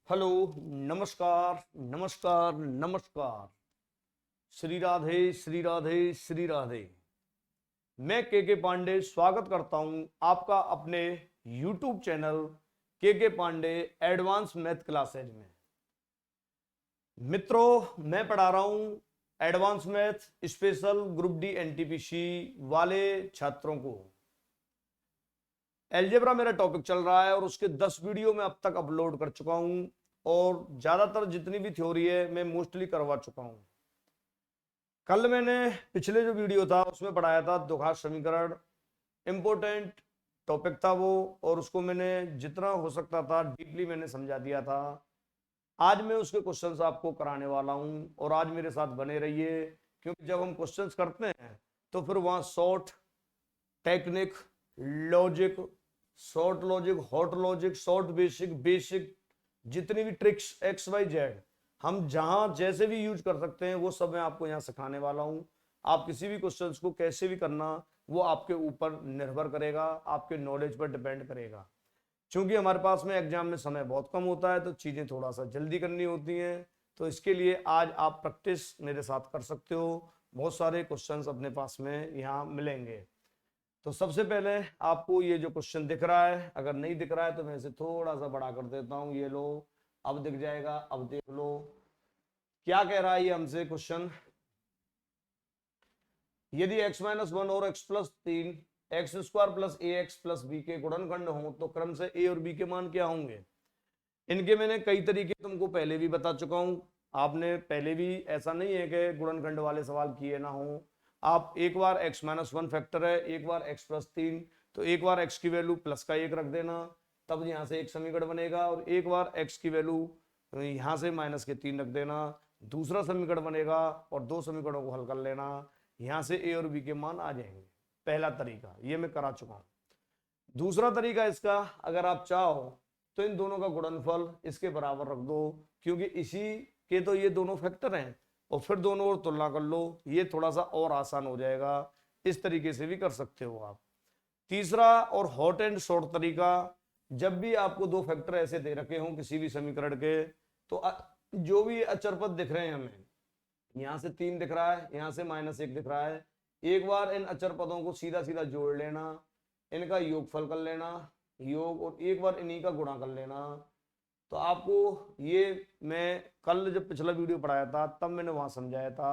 Hello. नमस्कार नमस्कार नमस्कार। श्री राधे श्री राधे श्री राधे। मैं के पांडे स्वागत करता हूं आपका अपने YouTube चैनल के पांडे एडवांस मैथ क्लासेज में। मित्रों, मैं पढ़ा रहा हूं advance math special group D NTPC वाले छात्रों को। एलजेब्रा मेरा टॉपिक चल रहा है और उसके 10 वीडियो मैं अब तक अपलोड कर चुका हूं और ज्यादातर जितनी भी थ्योरी है मैं मोस्टली करवा चुका हूं। कल मैंने पिछले जो वीडियो था उसमें पढ़ाया था द्विघात समीकरण, इंपॉर्टेंट टॉपिक था वो, और उसको मैंने जितना हो सकता था डीपली मैंने समझा दिया था। आज मैं उसके क्वेश्चंस आपको कराने वाला हूं और आज मेरे साथ बने रहिए, क्योंकि जब हम क्वेश्चंस करते हैं तो फिर वहां short technique, logic, short logic, hot logic, short basic, basic, जितनी भी ट्रिक्स एक्स वाई जेड हम जहां जैसे भी यूज कर सकते हैं वो सब मैं आपको यहाँ सिखाने वाला हूं। आप किसी भी क्वेश्चंस को कैसे भी करना वो आपके ऊपर निर्भर करेगा, आपके नॉलेज पर डिपेंड करेगा। क्योंकि हमारे पास में एग्जाम में समय बहुत कम होता है तो चीजें थोड़ा सा जल्दी करनी होती हैं, तो इसके लिए आज आप प्रैक्टिस मेरे साथ कर सकते हो। बहुत सारे क्वेश्चंस अपने पास में यहाँ मिलेंगे। तो सबसे पहले आपको ये जो क्वेश्चन दिख रहा है, अगर नहीं दिख रहा है तो मैं इसे थोड़ा सा बड़ा कर देता हूं। ये लो, अब दिख जाएगा। अब देख लो क्या कह रहा है ये हमसे क्वेश्चन। यदि x माइनस वन और x प्लस तीन एक्स स्क्वायर प्लस ए एक्स प्लस बी के गुणनखंड हो तो क्रम से a और b के मान क्या होंगे। इनके मैंने कई तरीके तुमको पहले भी बता चुका हूं। आपने पहले भी, ऐसा नहीं है कि गुणनखंड वाले सवाल किए ना हो। आप एक बार x माइनस वन फैक्टर है, एक बार x प्लस तीन, तो एक बार x की वैल्यू प्लस का एक रख देना, तब यहाँ से एक समीकरण बनेगा, और एक बार x की वैल्यू यहाँ से माइनस के तीन रख देना, दूसरा समीकरण बनेगा, और दो समीकरणों को हल कर लेना, यहाँ से a और b के मान आ जाएंगे। पहला तरीका ये मैं करा चुका हूँ। दूसरा तरीका इसका, अगर आप चाहो तो इन दोनों का गुणनफल इसके बराबर रख दो, क्योंकि इसी के तो ये दोनों फैक्टर हैं, और फिर दोनों और तुलना कर लो, ये थोड़ा सा और आसान हो जाएगा। इस तरीके से भी कर सकते हो आप। तीसरा और हॉट एंड शॉर्ट तरीका, जब भी आपको दो फैक्टर ऐसे दे रखे हों किसी भी समीकरण के, तो जो भी अचर पद दिख रहे हैं हमें, यहाँ से तीन दिख रहा है, यहाँ से माइनस एक दिख रहा है, एक बार इन अचर पदों को सीधा सीधा जोड़ लेना, इनका योगफल कर लेना, योग, और एक बार इन्हीं का गुणा कर लेना। तो आपको ये, मैं कल जब पिछला वीडियो पढ़ाया था तब मैंने वहां समझाया था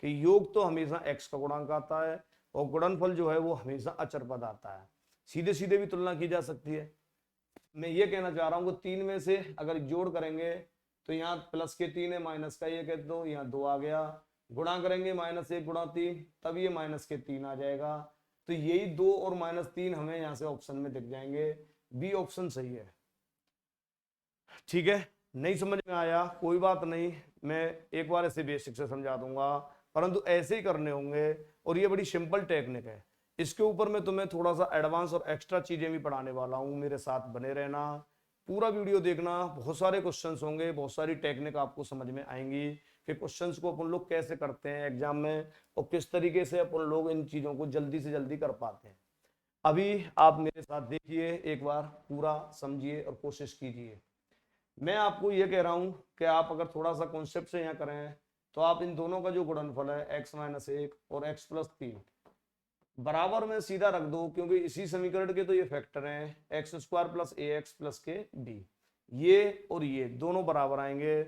कि योग तो हमेशा x का गुणांक आता है और गुणनफल जो है वो हमेशा अचर पद आता है। सीधे सीधे भी तुलना की जा सकती है। मैं ये कहना चाह रहा हूँ कि तीन में से अगर जोड़ करेंगे तो यहाँ प्लस के तीन है, माइनस का एक है, तो यहाँ दो आ गया। गुणा करेंगे माइनस एक गुणा तीन, तब ये माइनस के तीन आ जाएगा। तो यही दो और माइनस तीन हमें यहाँ से ऑप्शन में दिख जाएंगे। बी ऑप्शन सही है। ठीक है, नहीं समझ में आया कोई बात नहीं, मैं एक बार ऐसे बेसिक से समझा दूंगा, परंतु ऐसे ही करने होंगे। और ये बड़ी सिंपल टेक्निक है, इसके ऊपर मैं तुम्हें थोड़ा सा एडवांस और एक्स्ट्रा चीजें भी पढ़ाने वाला हूं। मेरे साथ बने रहना, पूरा वीडियो देखना। बहुत सारे क्वेश्चंस होंगे, बहुत सारी टेक्निक आपको समझ में आएंगी कि क्वेश्चंस को अपन लोग कैसे करते हैं एग्जाम में, और किस तरीके से अपन लोग इन चीजों को जल्दी से जल्दी कर पाते हैं। अभी आप मेरे साथ देखिए, एक बार पूरा समझिए और कोशिश कीजिए। मैं आपको ये कह रहा हूं कि आप अगर थोड़ा सा कॉन्सेप्ट से यहाँ करें तो आप इन दोनों का जो गुणनफल है x माइनस एक और x प्लस तीन बराबर में सीधा रख दो, क्योंकि इसी समीकरण के तो ये फैक्टर हैं, एक्स स्क्वायर प्लस ए एक्स प्लस के बी। ये और ये दोनों बराबर आएंगे।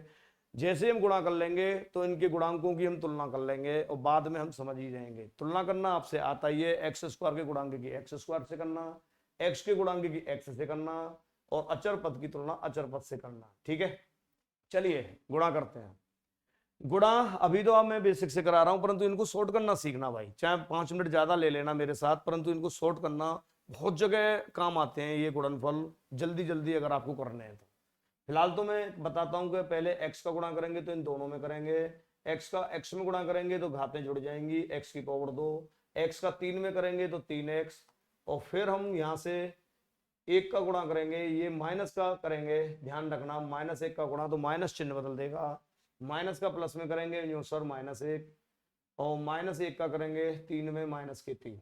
जैसे हम गुणा कर लेंगे तो इनके गुणांकों की हम तुलना कर लेंगे और बाद में हम समझ ही जाएंगे। तुलना करना आपसे आता ही है, एक्स स्क्वायर के गुणांक की एक्स स्क्वायर से करना, एक्स के गुणांक की एक्स से करना, और अचर पद की तुलना अचर पद से करना। ठीक है, चलिए गुणा करते हैं। गुणा अभी तो आप मैं बेसिक से करा रहा हूं, परंतु इनको शॉर्ट करना सीखना भाई। चाहे 5 मिनट ज्यादा ले लेना मेरे साथ, परंतु इनको शॉर्ट करना बहुत जगह काम आते हैं ये गुणनफल, जल्दी जल्दी अगर आपको करने हैं तो। फिलहाल तो मैं बताता हूं कि पहले x का गुणा करेंगे तो इन दोनों में करेंगे, x का x में गुणा करेंगे तो घातें जुड़ जाएंगी, x की पावर दो, x का 3 में करेंगे तो 3x, और फिर हम यहाँ से एक का गुणा करेंगे, ये माइनस का करेंगे, ध्यान रखना माइनस एक का गुणा तो माइनस चिन्ह बदल देगा, माइनस का प्लस में करेंगे यूं सर माइनस एक, और माइनस एक का करेंगे 3 में माइनस के 3।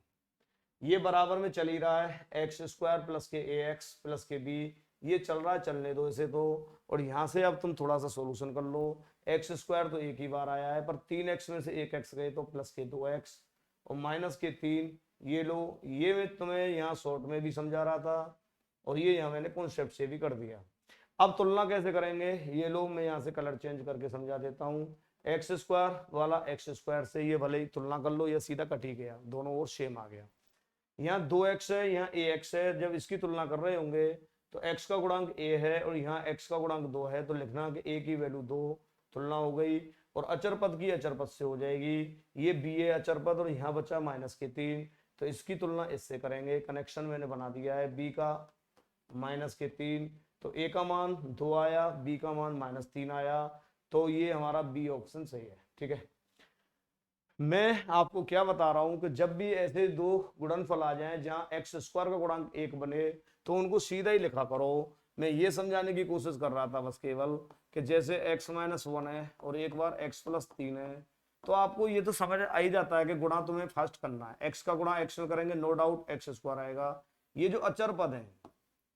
ये बराबर में चल ही रहा है, एक्स स्क्वायर प्लस के ए एक्स प्लस के बी, ये चल रहा है, चलने दो इसे तो। और यहाँ से अब तुम थोड़ा सा सोल्यूशन कर लो। एक्स स्क्वायर तो एक ही बार आया है, पर 3x में से एक x गए तो प्लस के 2x और माइनस के 3। ये लो, ये मैं तुम्हें यहाँ शॉर्ट में भी समझा रहा था और ये यहाँ मैंने कॉन्सेप्ट से भी कर दिया। अब तुलना कैसे करेंगे, ये लो मैं यहाँ से कलर चेंज करके समझा देता हूँ। एक्स स्क्वायर वाला एक्स स्क्वायर से ये भले ही तुलना कर लो, ये सीधा कट ही गया, दोनों ओर सेम आ गया। यहाँ 2x है, यहाँ ax है, जब इसकी तुलना कर रहे होंगे तो x का गुणांक a है और यहाँ x का गुणांक 2 है, तो लिखना कि a की वैल्यू 2, तुलना हो गई। और अचर पद की अचर पद से हो जाएगी, ये b है अचर पद और यहाँ बचा माइनस के 3, तो इसकी तुलना इससे करेंगे। कनेक्शन मैंने बना दिया है, b का माइनस के 3, तो a का मान 2 आया, b का मान -3 आया, तो ये हमारा बी ऑप्शन सही है। ठीक है, मैं आपको क्या बता रहा हूं कि जब भी ऐसे दो गुणनफल आ जाएं जहां एक्स स्क्वायर का गुणांक 1 बने तो उनको सीधा ही लिखा करो। मैं ये समझाने की कोशिश कर रहा था बस केवल कि जैसे x-1 है और एक बार x+3 है, तो आपको ये तो समझ आ ही जाता है कि गुणा तुम्हें फर्स्ट करना है। x का गुणा x में करेंगे, नो डाउट एक्स स्क्वायर आएगा। ये जो अचर पद है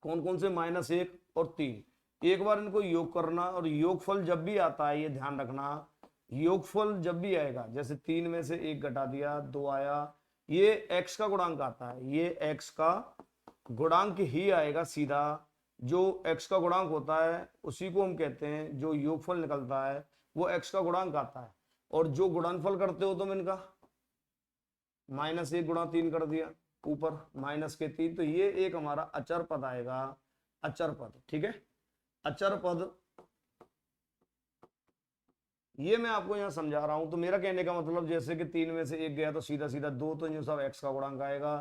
कौन कौन से, -1 और 3, एक बार इनको योग करना। और योगफल जब भी आता है, ये ध्यान रखना, योगफल जब भी आएगा, जैसे 3 में से 1 घटा दिया, 2 आया, ये x का गुणांक आता है, ये x का गुणांक ही आएगा सीधा। जो x का गुणांक होता है उसी को हम कहते हैं, जो योगफल निकलता है वो x का गुणांक आता है। और जो गुणनफल करते हो तुम इनका, -1 गुणा 3 कर दिया, ऊपर माइनस के 3, तो ये एक हमारा अचर पद आएगा, अचर पद। ठीक है, अचर पद ये मैं आपको यहाँ समझा रहा हूं। तो मेरा कहने का मतलब जैसे कि 3 में से 1 गया तो सीधा सीधा 2, तो ये सब x का गुणांक आएगा।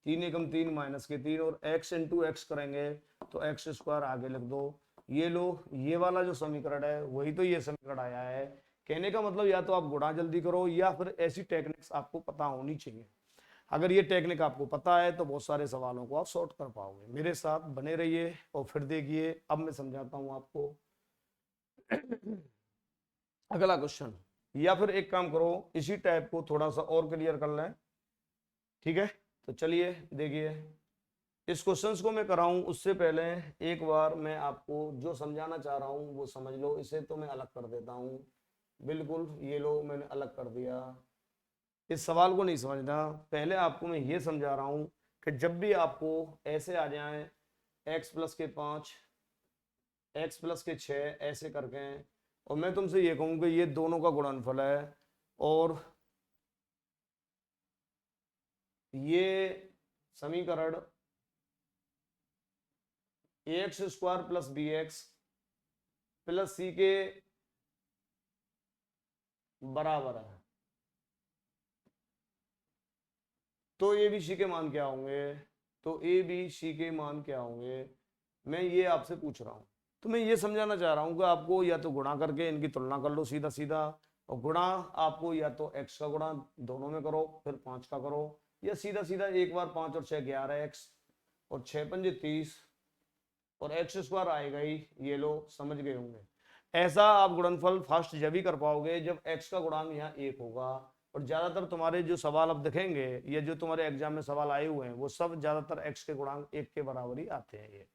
3 एकम 3 माइनस के 3 और x इंटू एक्स करेंगे तो एक्स स्क्वायर आगे लिख दो। ये लो, ये वाला जो समीकरण है वही तो ये समीकरण आया है। कहने का मतलब या तो आप गुणा जल्दी करो या फिर ऐसी टेक्निक्स आपको पता होनी चाहिए। अगर ये टेक्निक आपको पता है तो बहुत सारे सवालों को आप सॉर्ट कर पाओगे। मेरे साथ बने रहिए और फिर देखिए, अब मैं समझाता हूँ आपको। अगला क्वेश्चन, या फिर एक काम करो, इसी टाइप को थोड़ा सा और क्लियर कर लें। ठीक है, तो चलिए देखिए, इस क्वेश्चंस को मैं कराऊं उससे पहले एक बार मैं आपको जो समझाना चाह रहा हूं वो समझ लो। इसे तो मैं अलग कर देता हूं, बिल्कुल ये लो मैंने अलग कर दिया। इस सवाल को नहीं समझना, पहले आपको मैं ये समझा रहा हूं कि जब भी आपको ऐसे आ जाए x+5 x+6 ऐसे करके, और मैं तुमसे ये कहूँ कि ये दोनों का गुणनफल है और ये समीकरण ax² + bx + c के बराबर है, तो ए बी सी के मान क्या होंगे, तो ए बी सी के मान क्या होंगे, मैं ये आपसे पूछ रहा हूँ। तो मैं ये समझाना चाह रहा हूँ कि आपको या तो गुणा करके इनकी तुलना कर लो सीधा सीधा, और गुणा आपको या तो x का गुणा दोनों में करो फिर 5 का करो, या सीधा सीधा एक बार 5 और 6 11x और 6 पंजे 30 और एक्स स्क्वायर आएगा ही। ये लो समझ गए होंगे। ऐसा आप गुणनफल फर्स्ट जब ही कर पाओगे जब x का गुणांक यहाँ 1 होगा। और ज्यादातर तुम्हारे जो सवाल अब दिखेंगे, ये जो तुम्हारे एग्जाम में सवाल आए हुए हैं वो सब ज्यादातर x के गुणांक 1 के बराबर ही आते हैं। ये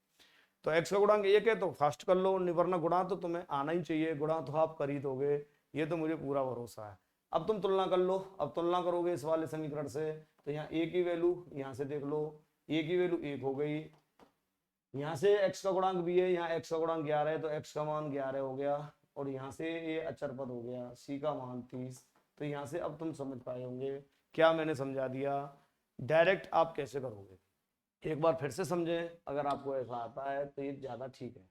तो x का गुणांक 1 है तो फर्स्ट कर लो, वरना गुणा तो तुम्हें आना ही चाहिए, गुणा तो आप कर ही दोगे, ये तो मुझे पूरा भरोसा है। अब तुम तुलना कर लो, अब तुलना करोगे इस वाले समीकरण से, तो यहाँ a की वैल्यू यहाँ से देख लो, a की वैल्यू 1 हो गई, यहाँ से x का गुणांक भी है, यहाँ x का गुणांक 11 है तो x का मान 11 हो गया, और यहाँ से ये अचर पद हो गया c का मान 30। तो यहाँ से अब तुम समझ पाए होंगे क्या मैंने समझा दिया। डायरेक्ट आप कैसे करोगे एक बार फिर से समझें, अगर आपको ऐसा आता है तो ये ज्यादा ठीक है।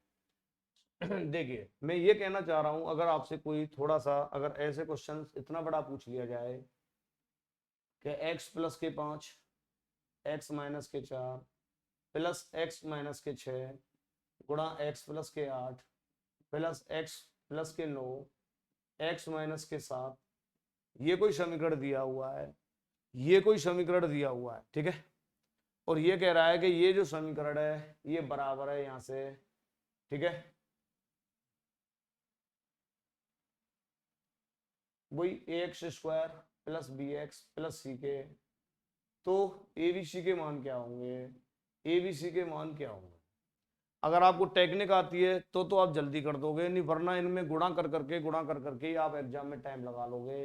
देखिए मैं ये कहना चाह रहा हूं, अगर आपसे कोई थोड़ा सा अगर ऐसे क्वेश्चन इतना बड़ा पूछ लिया जाए कि x+5 x-4 प्लस x-6 गुणा x+8 प्लस x+9 x-7, ये कोई समीकरण दिया हुआ है, ये कोई समीकरण दिया हुआ है, ठीक है। और ये कह रहा है कि ये जो समीकरण है ये बराबर है यहां से, ठीक है, वही ax² + bx + c के। तो abc के मान क्या होंगे, abc के मान क्या होंगे, अगर आपको टेक्निक आती है तो आप जल्दी कर दोगे, नहीं वरना इनमें गुणा कर करके ही आप एग्जाम में टाइम लगा लोगे।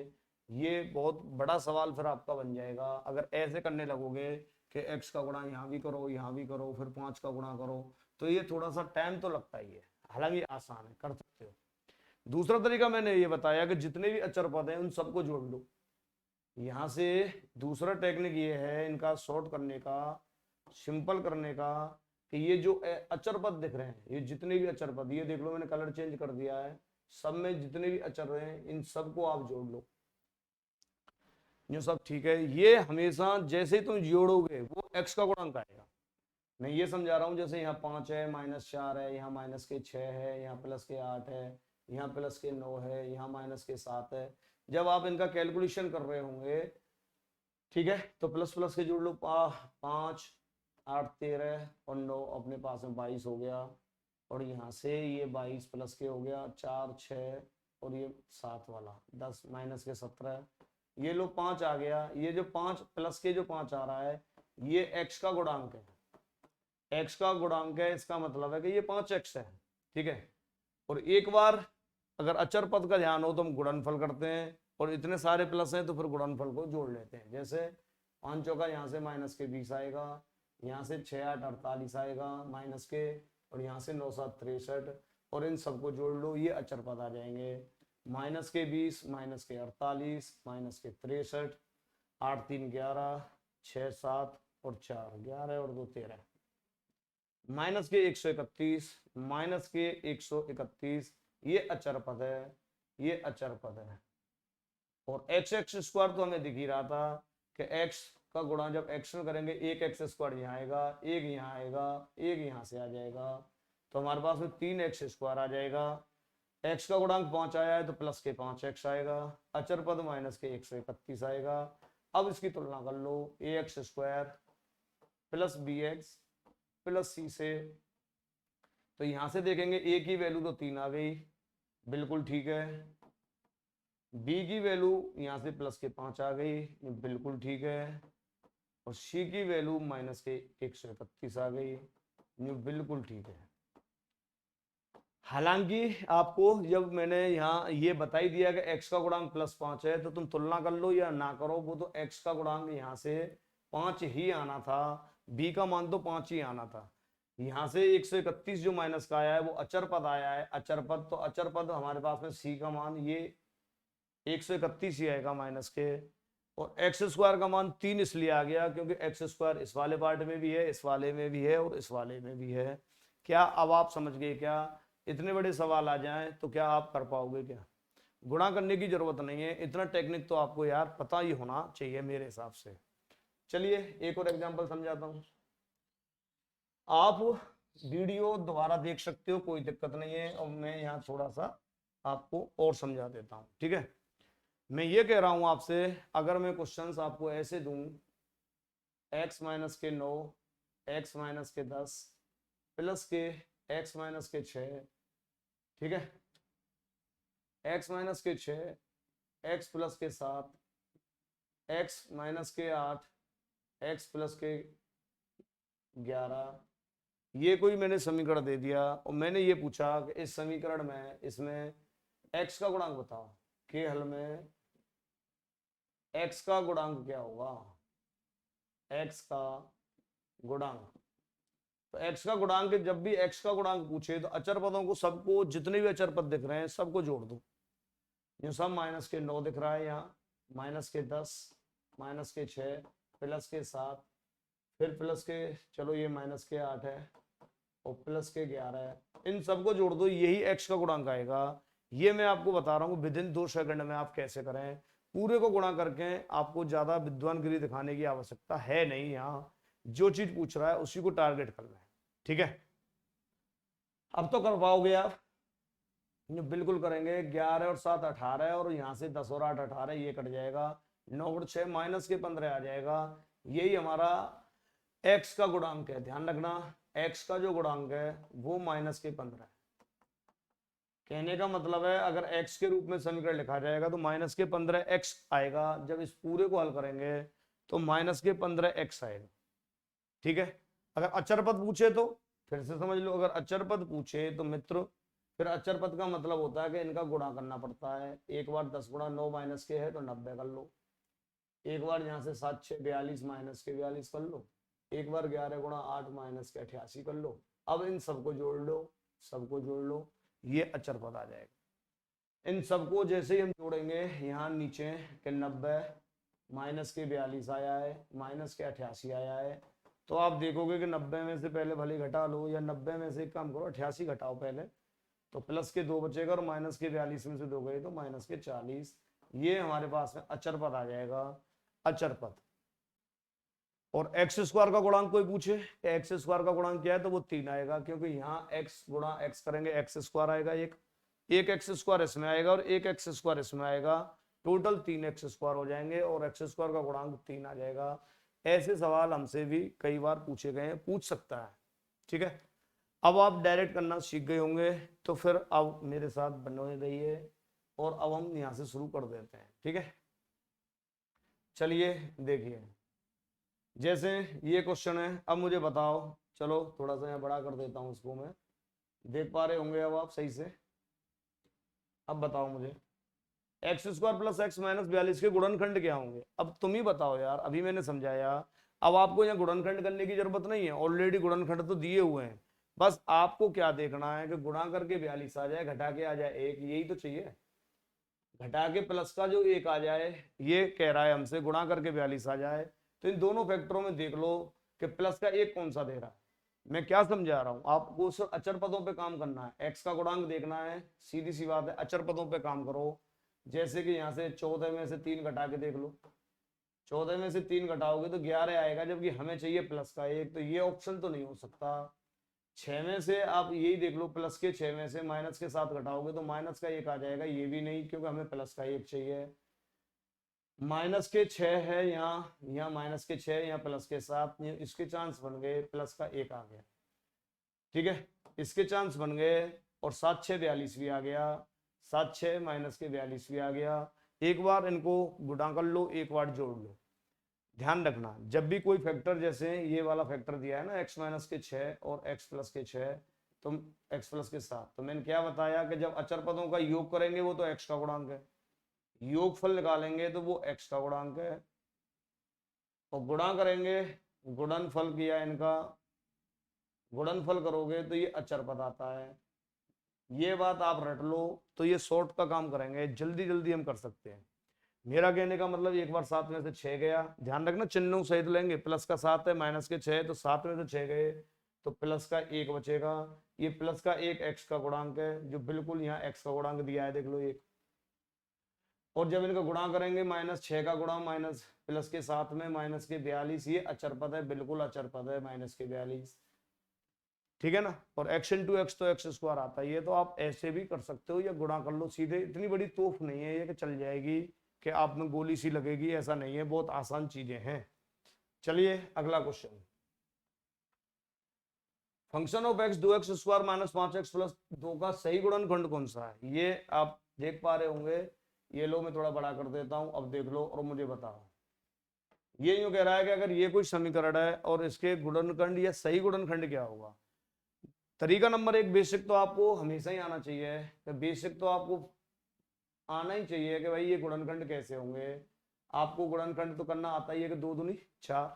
ये बहुत बड़ा सवाल फिर आपका बन जाएगा अगर ऐसे करने लगोगे कि x का गुणा यहाँ भी करो यहाँ भी करो फिर 5 का गुणा करो, तो ये थोड़ा सा टाइम तो लगता ही है, हालांकि आसान है, कर सकते हो। दूसरा तरीका मैंने ये बताया कि जितने भी अचर पद हैं उन सबको जोड़ लो। यहाँ से दूसरा टेक्निक ये है इनका शॉर्ट करने का, सिंपल करने का, कि ये जो अचर पद दिख रहे हैं, ये जितने भी अचर पद, ये देख लो मैंने कलर चेंज कर दिया है, सब में जितने भी अचर रहे हैं इन सबको आप जोड़ लो। ये सब ठीक है। ये हमेशा जैसे ही तुम जोड़ोगे वो x का गुणांक आएगा। मैं ये समझा रहा हूँ, जैसे यहाँ 5 है, -4 है, यहाँ -6 है, यहाँ +8 है, यहाँ +9 है, यहाँ -7 है। जब आप इनका कैलकुलेशन कर रहे होंगे, ठीक है, तो प्लस प्लस के जोड़ लो, 5 8 13 और 9 अपने पास में 22 हो गया, और यहाँ से ये 22 प्लस के हो गया 4 6 और ये 7 वाला 10 -17, ये लो 5 आ गया। ये जो 5 प्लस के जो 5 आ रहा है ये x का गुणांक है, x का गुणांक है, इसका मतलब है कि ये 5x है, ठीक है। और एक बार अगर अचर पद का ध्यान हो तो हम गुणनफल करते हैं, और इतने सारे प्लस हैं तो फिर गुणनफल को जोड़ लेते हैं। जैसे 5 चौका यहाँ से -20 आएगा, यहाँ से 6 8 48 आएगा माइनस के, और यहाँ से 9 7 63, और इन सबको जोड़ लो, ये अचर पद आ जाएंगे। -20 -48 -63, 8 3 11 6 7 और 4 11 और 2 13, -131 -131, ये अचर पद है, ये अचर पद है। और x² तो हमें दिख ही रहा था कि x का गुणा जब x में करेंगे, एक x² यहाँ आएगा, एक यहाँ आएगा, एक यहाँ से आ जाएगा, तो हमारे पास में 3x² आ जाएगा। x का गुणांक 5 आया है तो प्लस के 5x आएगा, अचर पद -131 आएगा। अब इसकी तुलना कर लो, ax² plus bx plus c से, तो यहां से देखेंगे a की वैल्यू तो 3 आ गई, बिल्कुल ठीक है। b की वैल्यू यहां से प्लस के 5 आ गई, बिल्कुल ठीक है। और c की वैल्यू -131 आ गई, बिल्कुल ठीक है। हालांकि आपको जब मैंने यहाँ ये बता ही दिया कि x का गुणांक +5 है, तो तुम तुलना कर लो या ना करो, वो तो x का गुणांक यहाँ से 5 ही आना था, b का मान तो 5 ही आना था। यहाँ से 131 जो माइनस का आया है वो अचर पद आया है, अचर पद, तो अचर पद हमारे पास में c का मान ये 131 ही आएगा माइनस के, और x² का मान 3 इसलिए आ गया क्योंकि x² इस वाले पार्ट में भी है, इस वाले में भी है और इस वाले में भी है। क्या अब आप समझ गए? क्या इतने बड़े सवाल आ जाएं तो क्या आप कर पाओगे? क्या गुणा करने की जरूरत नहीं है, इतना टेक्निक तो आपको यार पता ही होना चाहिए मेरे हिसाब से। चलिए एक और एग्जांपल समझाता हूं, आप वीडियो दोबारा देख सकते हो, कोई दिक्कत नहीं है, और मैं यहाँ थोड़ा सा आपको और समझा देता हूँ, ठीक है। मैं ये कह रहा हूं आपसे, अगर मैं क्वेश्चंस आपको ऐसे दूं, x - के 9 x - के 10 प्लस के x - के 6, ठीक है, x - के 6 x प्लस के 7 x - के 8 x प्लस के 11, ये कोई मैंने समीकरण दे दिया और मैंने ये पूछा कि इस समीकरण में इसमें x का गुणांक बताओ, के हल में x का गुणांक क्या होगा, x का गुणांक। तो x का गुणांक, जब भी x का गुणांक पूछे तो अचर पदों को सबको, जितने भी अचर पद दिख रहे हैं सबको जोड़ दो। ये सब -9 दिख रहा है यहाँ, -10 -6 प्लस के 7 फिर प्लस के, चलो ये -8 है और प्लस के 11 है, इन सबको जोड़ दो, यही x का गुणांक आएगा। ये मैं आपको बता रहा हूँ विद इन 2 सेकंड में आप कैसे करें, पूरे को गुणा करके। आपको ज्यादा विद्वानगिरी दिखाने की आवश्यकता है नहीं, यहाँ जो चीज पूछ रहा है उसी को टारगेट करना है, ठीक है। अब तो कर पाओगे आप, बिल्कुल करेंगे। 11 और 7 18, और यहाँ से 10 और 8 18, ये कट जाएगा, 9 और 6 माइनस के 15 आ जाएगा। यही हमारा x का गुणांक है, ध्यान रखना x का जो गुणांक है वो -15 है। कहने का मतलब है अगर x के रूप में समीकरण लिखा जाएगा तो -15x आएगा, जब इस पूरे को हल करेंगे तो -15x आएगा, ठीक है। अगर अचर पद पूछे तो फिर से समझ लो, अगर अचर पद पूछे तो मित्र फिर अचर पद का मतलब होता है कि इनका गुणा करना पड़ता है। एक बार 10 गुणा 9 माइनस के है तो 90 कर लो। एक बार यहाँ से 7 6 42 माइनस के 42 कर लो। एक बार 11 गुणा 8 माइनस के 88 कर लो। अब इन सबको जोड़ लो, सबको जोड़ लो, ये अचर पद आ जाएगा। इन सबको जैसे ही हम जोड़ेंगे यहाँ नीचे के 90 माइनस के 42 आया है, माइनस के 88 आया है, तो आप देखोगे कि 90 में से पहले भले घटा लो, या 90 में से एक काम करो 88 घटाओ पहले, तो प्लस के 2 बचेगा और माइनस के 42 में से 2 गए तो माइनस के 40। ये हमारे पास में अचर पद आ जाएगा, अचर पद। और एक्स स्क्वायर का गुणांक कोई पूछे, एक्स स्क्वायर का गुणांक क्या है, तो वो 3 आएगा, क्योंकि यहाँ एक्स गुणा एक्स करेंगे एक्स स्क्वायर आएगा, एक एक्स स्क्वायर इसमें आएगा और एक एक्स स्क्वायर इसमें आएगा, टोटल 3 एक्स स्क्वायर हो जाएंगे और एक्स स्क्वायर का गुणांक 3 आ जाएगा। ऐसे सवाल हमसे भी कई बार पूछे गए हैं, पूछ सकता है। ठीक है, अब आप डायरेक्ट करना सीख गए होंगे, तो फिर अब मेरे साथ बने रहिए और अब हम यहाँ से शुरू कर देते हैं। ठीक है, चलिए देखिए, जैसे ये क्वेश्चन है, अब मुझे बताओ, चलो थोड़ा सा यहाँ बड़ा कर देता हूँ इसको मैं, देख पा रहे होंगे अब आप सही से। अब बताओ मुझे x square plus x minus 42 के गुणनखंड क्या होंगे। अब तुम ही बताओ यार, अभी मैंने समझाया, अब आपको यहाँ गुणनखंड करने की जरूरत नहीं है, ऑलरेडी गुणनखंड तो दिए हुए हैं। बस आपको क्या देखना है कि गुणा करके 42 आ जाए, घटा के आ जाए 1, यही तो चाहिए। घटा के प्लस का जो 1 आ जाए, ये कह रहा है हमसे, गुणा करके 42 आ जाए। तो इन दोनों फैक्टरों में देख लो कि प्लस का 1 कौन सा दे रहा है। मैं क्या समझा रहा हूं आपको, सिर्फ अचर पदों पे काम करना है, एक्स का गुणांक देखना है, सीधी सी बात है, अचर पदों पे काम करो। जैसे कि यहाँ से 14 में से 3 घटा के देख लो, 14 में से 3 घटाओगे तो 11 आएगा, जबकि हमें चाहिए प्लस का 1, तो ये ऑप्शन तो नहीं हो सकता। 6 में से आप यही देख लो, प्लस के 6 में से माइनस के 7 घटाओगे तो माइनस का 1 आ जाएगा, ये भी नहीं, क्योंकि हमें प्लस का 1 चाहिए। माइनस के 6 है यहाँ माइनस के 6, यहाँ प्लस के 7, इसके चांस बन गए, प्लस का 1 आ गया। ठीक है, इसके चांस बन गए, और 7 6 42 भी आ गया, 7 6 माइनस के 42 भी आ गया। एक बार इनको गुणा कर लो, एक बार जोड़ लो। ध्यान रखना, जब भी कोई फैक्टर, जैसे ये वाला फैक्टर दिया है ना, x माइनस के 6 और x प्लस के 6, तो x प्लस के 7, तो मैंने क्या बताया कि जब अचर पदों का योग करेंगे वो तो x का गुणांक है, योगफल निकालेंगे तो वो x का गुणांक है, और गुणा करेंगे, गुणनफल किया इनका, गुणनफल करोगे तो ये अचर पद आता है। ये बात आप रट लो, तो ये शॉर्ट का काम करेंगे, जल्दी जल्दी हम कर सकते हैं। मेरा कहने का मतलब, एक बार 7 में से 6 गया, ध्यान रखना चिन्हों सहित लेंगे, प्लस का 7 है माइनस के 6, तो 7 में से 6 गए तो प्लस का 1 बचेगा। ये प्लस का 1 x का गुणांक है, जो बिल्कुल यहाँ x का गुणांक दिया है, देख लो 1। और जब इनका गुणा करेंगे, माइनस 6 का गुणा माइनस प्लस के 7 में माइनस के 42, ये अचर पद है, बिल्कुल अचर पद है, माइनस के 42। ठीक है ना, और x इंटू एक्स तो एक्स स्क्वायर आता है, ये तो आप ऐसे भी कर सकते हो, या गुणा कर लो सीधे, इतनी बड़ी तोफ नहीं है ये कि चल जाएगी, कि आप में गोली सी लगेगी, ऐसा नहीं है, बहुत आसान चीजें हैं। चलिए अगला question, function of x 2x square minus 5x plus 2 का सही गुणनखंड कौन सा है। ये आप देख पा रहे होंगे, ये लो मैं थोड़ा बड़ा कर देता हूं, अब देख लो और मुझे बताओ। ये यूं कह रहा है कि अगर ये कोई समीकरण है और इसके गुणनखंड या सही गुणनखंड क्या होगा। तरीका नंबर 1, बेसिक तो आपको हमेशा ही आना चाहिए, तो बेसिक तो आपको आना ही चाहिए कि भाई ये गुणनखंड कैसे होंगे। आपको गुणनखंड तो करना आता ही है कि 2 दूनी 4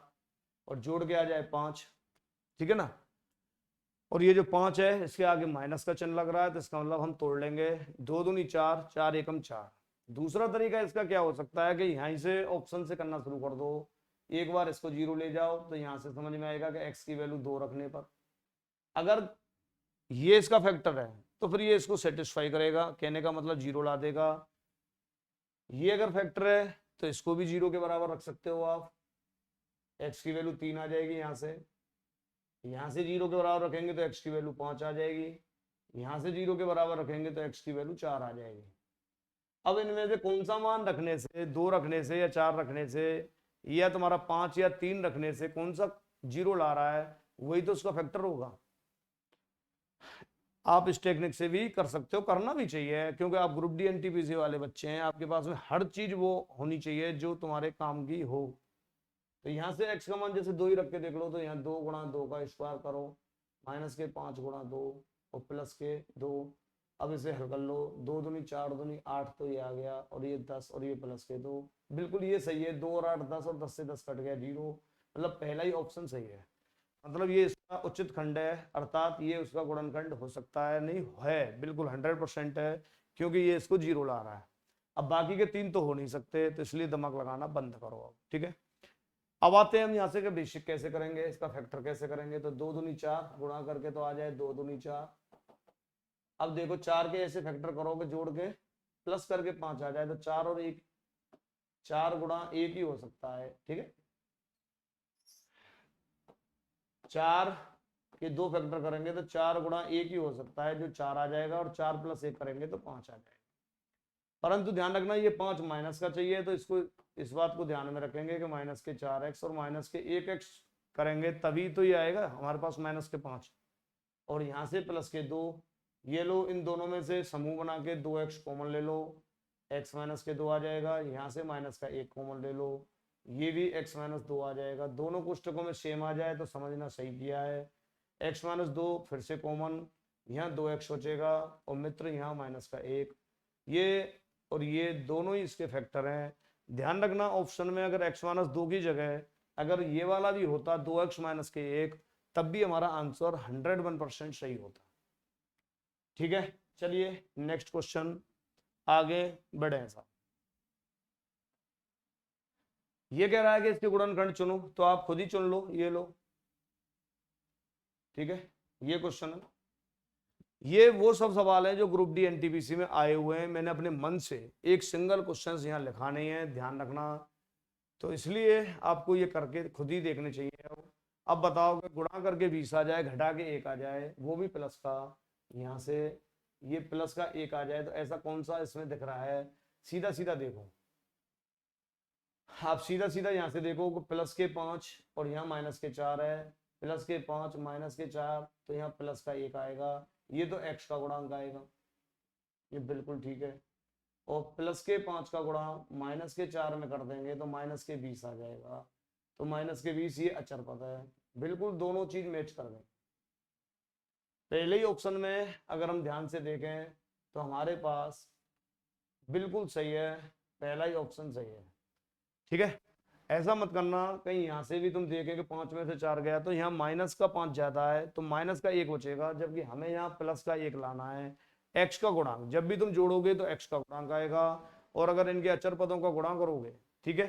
और जोड़ के आ जाए 5, ठीक है ना। और ये जो 5 है, इसके आगे माइनस का चिन्ह लग रहा है, तो इसका मतलब हम तोड़ लेंगे, 2 दूनी 4, 4 एकम 4। दूसरा तरीका इसका क्या हो सकता है कि यहीं से ऑप्शन से करना शुरू कर दो, एक बार इसको 0 ले जाओ, तो यहां से समझ में आएगा कि x की वैल्यू 2 रखने पर, अगर ये इसका फैक्टर है तो फिर ये इसको सेटिस्फाई करेगा, कहने का मतलब 0 ला देगा। ये अगर फैक्टर है तो इसको भी 0 के बराबर रख सकते हो आप, x की वैल्यू 3 आ जाएगी, यहां से 0 के बराबर रखेंगे तो x की वैल्यू 5 आ जाएगी, यहां से 0 के बराबर रखेंगे तो x की वैल्यू 4 आ जाएगी। अब इनमें से कौन सा मान रखने से, 2 रखने से या 4 रखने से, या तुम्हारा 5 या 3 रखने से कौन सा 0 ला रहा है, वही तो उसका फैक्टर होगा। आप इस टेक्निक से भी कर सकते हो, करना भी चाहिए, क्योंकि आप ग्रुप डी एनटीपीसी वाले बच्चे हैं, आपके पास में हर चीज वो होनी चाहिए जो तुम्हारे काम की हो। तो यहाँ से x का मान जैसे 2 ही रख के देख लो, तो यहाँ 2 गुणा 2 का स्क्वायर करो, माइनस के 5 गुणा 2 और प्लस के 2। अब इसे हल कर लो, 2 दूनी 4 दूनी 8 तो ये आ गया, और ये 10 और ये प्लस के 2। बिल्कुल ये सही है, 2 और 8 10 और 10 से 10 कट गया 0। मतलब पहला ही ऑप्शन सही है, मतलब ये इसका उचित खंड है, अर्थात ये उसका गुणनखंड हो सकता है, नहीं है, बिल्कुल 100% है, क्योंकि ये इसको 0 ला रहा है। अब बाकी के 3 तो हो नहीं सकते, तो इसलिए दिमाग लगाना बंद करो अब, ठीक है। अब आते हैं हम यहाँ से कि बेसिक कैसे करेंगे, इसका फैक्टर कैसे करेंगे। तो 2 दूनी 4 गुणा करके तो आ जाए 2 दूनी 4। अब देखो 4 के ऐसे फैक्टर करोगे जोड़ के, प्लस करके 5 आ जाए, तो 4 और 1, 4 गुणा 1 ही हो सकता है, ठीक है। 4 के 2 फैक्टर करेंगे तो 4 गुणा 1 ही हो सकता है, जो 4 आ जाएगा, और 4 प्लस 1 करेंगे तो 5 आ जाएगा। परंतु ध्यान रखना ये 5 माइनस का चाहिए, तो इसको इस बात को ध्यान में रखेंगे कि माइनस के 4x और माइनस के 1x करेंगे तभी तो ये आएगा हमारे पास माइनस के 5, और यहाँ से प्लस के 2। ये लो, इन दोनों में से समूह बना के 2x कॉमन ले लो, x माइनस के 2 आ जाएगा। यहाँ से माइनस का 1 कॉमन ले लो, ये भी x माइनस 2 आ जाएगा। दोनों कोष्टकों में सेम आ जाए तो समझना सही किया है। x माइनस 2 फिर से कॉमन, यहाँ 2x बचेगा, और मित्र यहाँ माइनस का 1। ये और ये दोनों ही इसके फैक्टर हैं। ध्यान रखना ऑप्शन में अगर x माइनस 2 की जगह अगर ये वाला भी होता 2x माइनस के 1, तब भी हमारा आंसर 101% सही होता, ठीक है। चलिए नेक्स्ट क्वेश्चन आगे बढ़े साहब। ये कह रहा है कि इसके गुणनखंड चुनो, तो आप खुद ही चुन लो, ये लो, ठीक है। ये क्वेश्चन है, ये वो सब सवाल है जो ग्रुप डी एनटीपीसी में आए हुए हैं। मैंने अपने मन से एक सिंगल क्वेश्चन यहाँ लिखा नहीं है, ध्यान रखना, तो इसलिए आपको ये करके खुद ही देखने चाहिए। अब बताओ कि गुणा करके 20 आ जाए, घटा के 1 आ जाए, वो भी प्लस का, यहाँ से ये प्लस का 1 आ जाए, तो ऐसा कौन सा इसमें दिख रहा है। सीधा सीधा देखो, आप सीधा सीधा यहाँ से देखो, प्लस के 5 और यहाँ माइनस के 4 है, प्लस के 5 माइनस के 4, तो यहाँ प्लस का 1 आएगा, ये तो x का गुणांक आएगा, ये बिल्कुल ठीक है। और प्लस के 5 का गुणा माइनस के 4 में कर देंगे तो माइनस के 20 आ जाएगा, तो माइनस के 20 ये अचर पद है। बिल्कुल दोनों चीज मैच कर गए। पहले ही ऑप्शन में अगर हम ध्यान से देखें तो हमारे पास बिल्कुल सही है, पहला ही ऑप्शन सही है, ठीक है। ऐसा मत करना कहीं यहाँ से भी तुम देखें कि 5 में से 4 गया, तो यहाँ माइनस का 5 ज्यादा है तो माइनस का 1 बचेगा, जबकि हमें यहाँ प्लस का 1 लाना है। x का गुणांक जब भी तुम जोड़ोगे तो x का गुणांक आएगा, और अगर इनके अचर पदों का गुणा करोगे, ठीक है,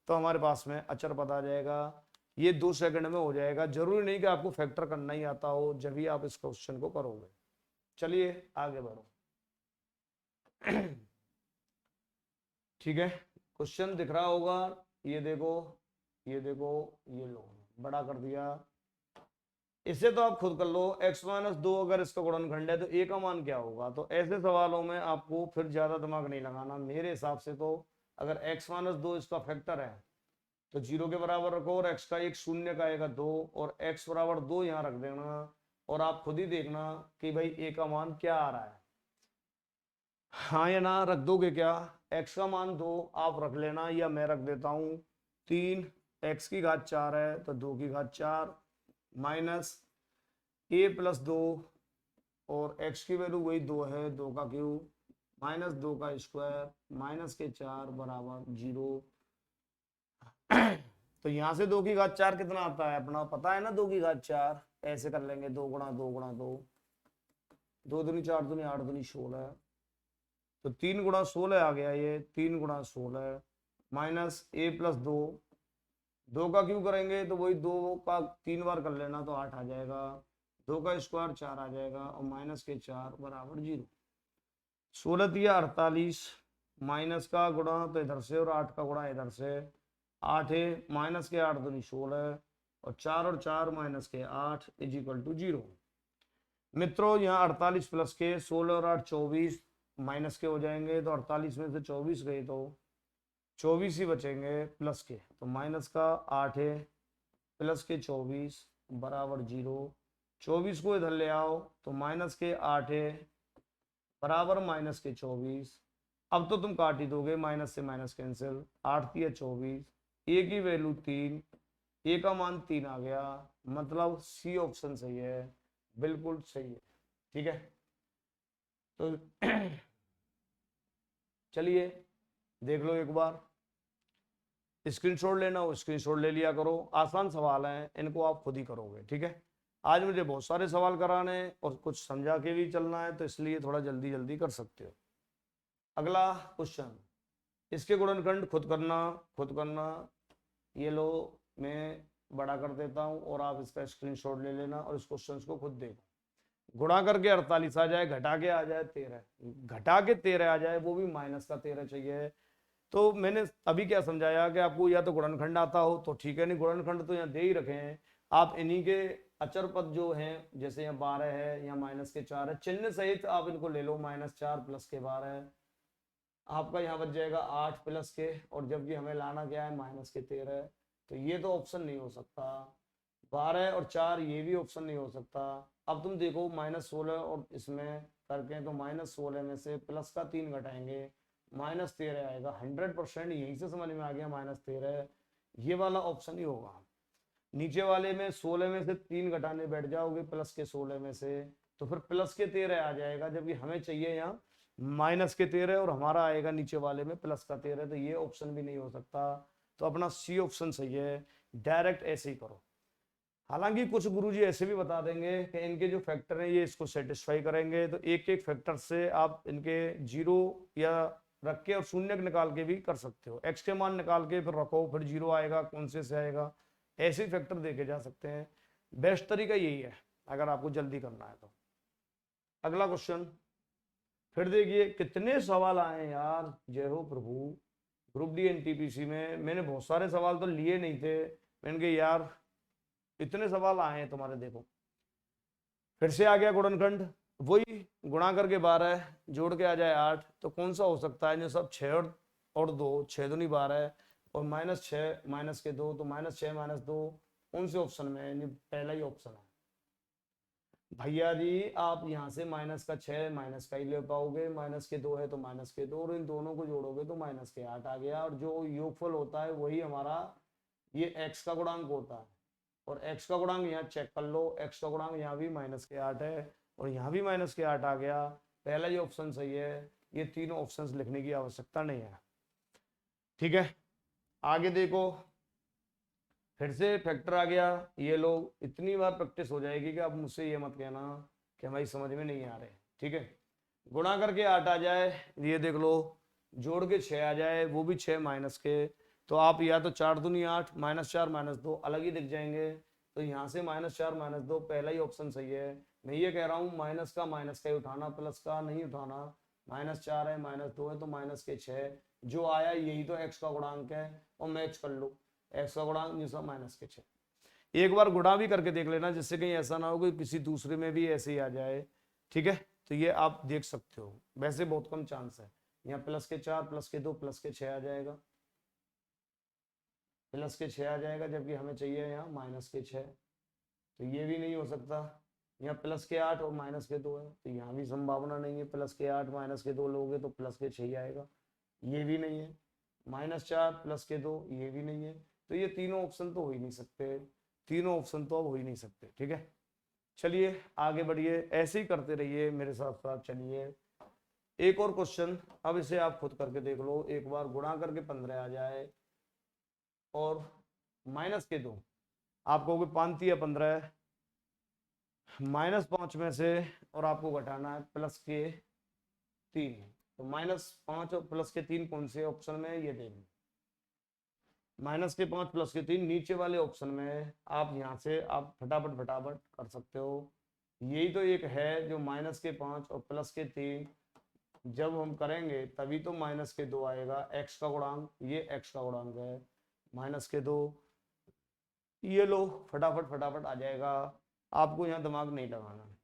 तो हमारे पास में अचर पद आ जाएगा। ये 2 सेकंड में हो जाएगा, जरूरी नहीं कि आपको फैक्टर करना ही आता हो, जब भी आप इस क्वेश्चन को करोगे। चलिए आगे बढ़ो। ठीक है, क्वेश्चन दिख रहा होगा, ये देखो, ये देखो, ये लो बड़ा कर दिया। इसे तो आप खुद कर लो, x माइनस 2 अगर इसका गुणनखंड है तो a का मान क्या होगा। तो ऐसे सवालों में आपको फिर ज्यादा दिमाग नहीं लगाना मेरे हिसाब से। तो अगर x माइनस 2 इसका फैक्टर है तो 0 के बराबर रखो, और x का 1 शून्य का आएगा 2, और x बराबर 2 यहाँ रख देना, और आप खुद ही देखना कि भाई a का मान क्या आ रहा है। हाँ या ना रख दोगे क्या। x का मान 2 आप रख लेना, या मैं रख देता हूँ 3, x की घात 4 है तो 2 की घात 4 माइनस a प्लस 2, और x की वैल्यू वही 2 है, 2 का क्यूब माइनस 2 का स्क्वायर माइनस के 4 बराबर 0। तो यहाँ से 2 की घात 4 कितना आता है, अपना पता है ना, 2 की घात 4 ऐसे कर लेंगे, 2 गुणा 2 गुणा 2, 2 दूनी 4 दूनी 8 दूनी 16, तो 3 गुणा 16 आ गया, ये 3 गुणा 16 माइनस a प्लस 2, 2 का क्यूब करेंगे तो वही 2 का 3 बार कर लेना तो 8 आ जाएगा, 2 का स्क्वायर 4 आ जाएगा, और माइनस के 4 बराबर 0। 16 या 48, माइनस का गुणा तो इधर से और 8 का गुणा इधर से, 8 है माइनस के 8 दूनी 16, और 4 और 4 माइनस के 8 इज इक्वल टू 0। मित्रों यहाँ 48 प्लस के 16 और 8 24 माइनस के हो जाएंगे, तो 48 में से 24 गए तो 24 ही बचेंगे प्लस के, तो माइनस का 8 है प्लस के 24 बराबर 0। 24 को इधर ले आओ तो माइनस के 8 है बराबर माइनस के 24। अब तो तुम काट ही दोगे, माइनस से माइनस कैंसिल, 8 या 24, a की वैल्यू 3, a का मान 3 आ गया, मतलब सी ऑप्शन सही है। बिल्कुल सही है। ठीक है, तो चलिए देख लो एक बार, स्क्रीनशॉट लेना हो स्क्रीनशॉट ले लिया करो, आसान सवाल हैं, इनको आप खुद ही करोगे। ठीक है, आज मुझे बहुत सारे सवाल कराने हैं और कुछ समझा के भी चलना है, तो इसलिए थोड़ा जल्दी जल्दी कर सकते हो। अगला क्वेश्चन, इसके गुणनखंड खुद करना, खुद करना। ये लो, मैं बड़ा कर देता हूं और आप इसका स्क्रीनशॉट ले लेना और इस क्वेश्चन को खुद देखो। गुणा करके 48 आ जाए, घटा के आ जाए 13, घटा के 13 आ जाए, वो भी माइनस का 13 चाहिए। तो मैंने अभी क्या समझाया कि आपको या तो गुणनखंड आता हो तो ठीक है, नहीं गुणनखंड तो यहाँ दे ही रखे हैं, आप इन्हीं के अचर पद जो हैं, जैसे यहाँ 12 है या माइनस के 4 है, चिन्ह सहित आप इनको ले लो, -4 प्लस के 12, आपका यहाँ बच जाएगा 8 प्लस के, और जबकि हमें लाना क्या है माइनस के 13, तो ये तो ऑप्शन नहीं हो सकता। 12 और 4 ये भी ऑप्शन नहीं हो सकता। अब तुम देखो -16 और इसमें करके, तो -16 में से प्लस का 3 घटाएंगे, -13 आएगा। 100% यहीं से समझ में आ गया, -13 ये वाला ऑप्शन ही होगा। नीचे वाले में 16 में से 3 घटाने बैठ जाओगे प्लस के 16 में से, तो फिर प्लस के 13 आ जाएगा, जबकि हमें चाहिए यहाँ माइनस के 13 और हमारा आएगा नीचे वाले में प्लस का 13, तो ये ऑप्शन भी नहीं हो सकता। तो अपना सी ऑप्शन सही है, डायरेक्ट ऐसे ही करो। हालांकि कुछ गुरुजी ऐसे भी बता देंगे कि इनके जो फैक्टर हैं ये इसको सेटिस्फाई करेंगे, तो एक एक फैक्टर से आप इनके 0 या रख के और शून्य निकाल के भी कर सकते हो। एक्स के मान निकाल के फिर रखो, फिर 0 आएगा, कौन से आएगा, ऐसे फैक्टर देखे जा सकते हैं। बेस्ट तरीका यही है अगर आपको जल्दी करना है तो। अगला क्वेश्चन फिर देखिए, कितने सवाल आए यार, जय हो प्रभु। ग्रुप डी एनटीपीसी में मैंने बहुत सारे सवाल तो लिए नहीं थे, मैंने कहा यार इतने सवाल आए हैं तुम्हारे, देखो फिर से आ गया गुणनखंड, वही गुणा करके 12 जोड़ के आ जाए 8, तो कौन सा हो सकता है जो सब 6 और 2, 6 दूनी 12 और -6 माइनस के 2, तो -6 -2 कौन से ऑप्शन में है? पहला ही ऑप्शन है भैया जी। आप यहाँ से माइनस का 6 माइनस का ही ले पाओगे, माइनस के 2 है तो माइनस के 2, और इन दोनों को जोड़ोगे तो माइनस के 8 आ गया, और जो योगफल होता है वही हमारा ये x का गुणांक होता है, और x का गुणांक यहाँ चेक कर लो, x का गुणांक यहाँ भी -8 है और यहाँ भी -8 आ गया। पहला ही ऑप्शन सही है, ये तीनों ऑप्शंस लिखने की आवश्यकता नहीं है। ठीक है, आगे देखो, फिर से फैक्टर आ गया। ये लोग इतनी बार प्रैक्टिस हो जाएगी कि आप मुझसे ये मत कहना कि हमारी समझ में नहीं आ रहे। ठीक है, गुणा करके 8 आ जाए, ये देख लो, जोड़ के 6 आ जाए, वो भी 6 माइनस के, तो आप या तो 4 दूनी 8, -4 -2 अलग ही दिख जाएंगे, तो यहाँ से -4 -2 पहला ही ऑप्शन सही है। मैं ये कह रहा हूँ माइनस का ही उठाना, प्लस का नहीं उठाना। -4 है -2 है तो माइनस के 6, जो आया यही तो एक्स का गुणांक है, और मैच कर लो, एक्स का गुणांक -6। एक बार गुणा भी करके देख लेना, जिससे कहीं ऐसा ना हो कि किसी दूसरे में भी ऐसे ही आ जाए। ठीक है, तो ये आप देख सकते हो, वैसे बहुत कम चांस है। यहाँ प्लस के 4 प्लस के 2 प्लस के 6 आ जाएगा, प्लस के 6 आ जाएगा, जबकि हमें चाहिए यहाँ माइनस के 6, तो ये भी नहीं हो सकता। यहाँ प्लस के 8 और माइनस के 2 है, तो यहाँ भी संभावना नहीं है, प्लस के 8 माइनस के 2 लोगे तो प्लस के 6 ही आएगा, ये भी नहीं है। -4 प्लस के 2 ये भी नहीं है, तो ये तीनों ऑप्शन तो हो ही नहीं सकते, तीनों ऑप्शन तो अब हो ही नहीं सकते। ठीक है, चलिए आगे बढ़िए, ऐसे ही करते रहिए मेरे साथ साथ। चलिए एक और क्वेश्चन, अब इसे आप खुद करके देख लो एक बार। गुणा करके 15 आ जाए और माइनस के 2, आप कहोगे 5 या 15, -5 में से और आपको घटाना है प्लस के 3, तो -5 और प्लस के 3 कौन से ऑप्शन में है ये देखें। -5 प्लस के 3 नीचे वाले ऑप्शन में, आप यहाँ से आप फटाफट फटाफट कर सकते हो। यही तो एक है जो -5 और प्लस के 3 जब हम करेंगे तभी तो -2 आएगा, एक्स का गुणांक, ये एक्स का गुणांक है, -2, ये लो फटाफट फटाफट आ जाएगा, आपको यहाँ दिमाग नहीं लगाना।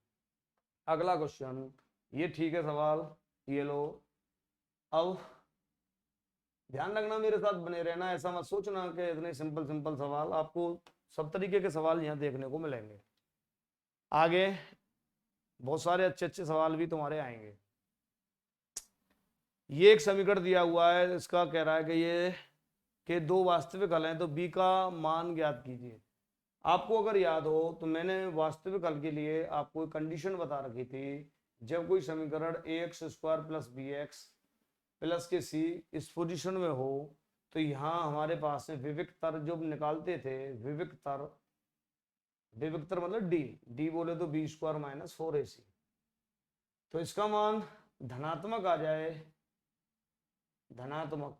अगला क्वेश्चन, ये ठीक है सवाल, ये लो। अब ध्यान रखना, मेरे साथ बने रहना, ऐसा मत सोचना कि इतने सिंपल सिंपल सवाल, आपको सब तरीके के सवाल यहाँ देखने को मिलेंगे। आगे बहुत सारे अच्छे अच्छे सवाल भी तुम्हारे आएंगे। ये एक समीकरण दिया हुआ है, इसका कह रहा है कि ये के 2 वास्तविक हल हैं, तो बी का मान ज्ञात कीजिए। आपको अगर याद हो तो मैंने वास्तविक हल के लिए आपको एक कंडीशन बता रखी थी, जब कोई समीकरण A X square plus B X plus के सी इस पोजीशन में हो, तो यहाँ हमारे पास में विविक्त तर जो निकालते थे, विविक्त तर मतलब डी, डी बोले तो बी स्क्वायर माइनस 4ac, तो इसका मान धनात्मक आ जाए, धनात्मक,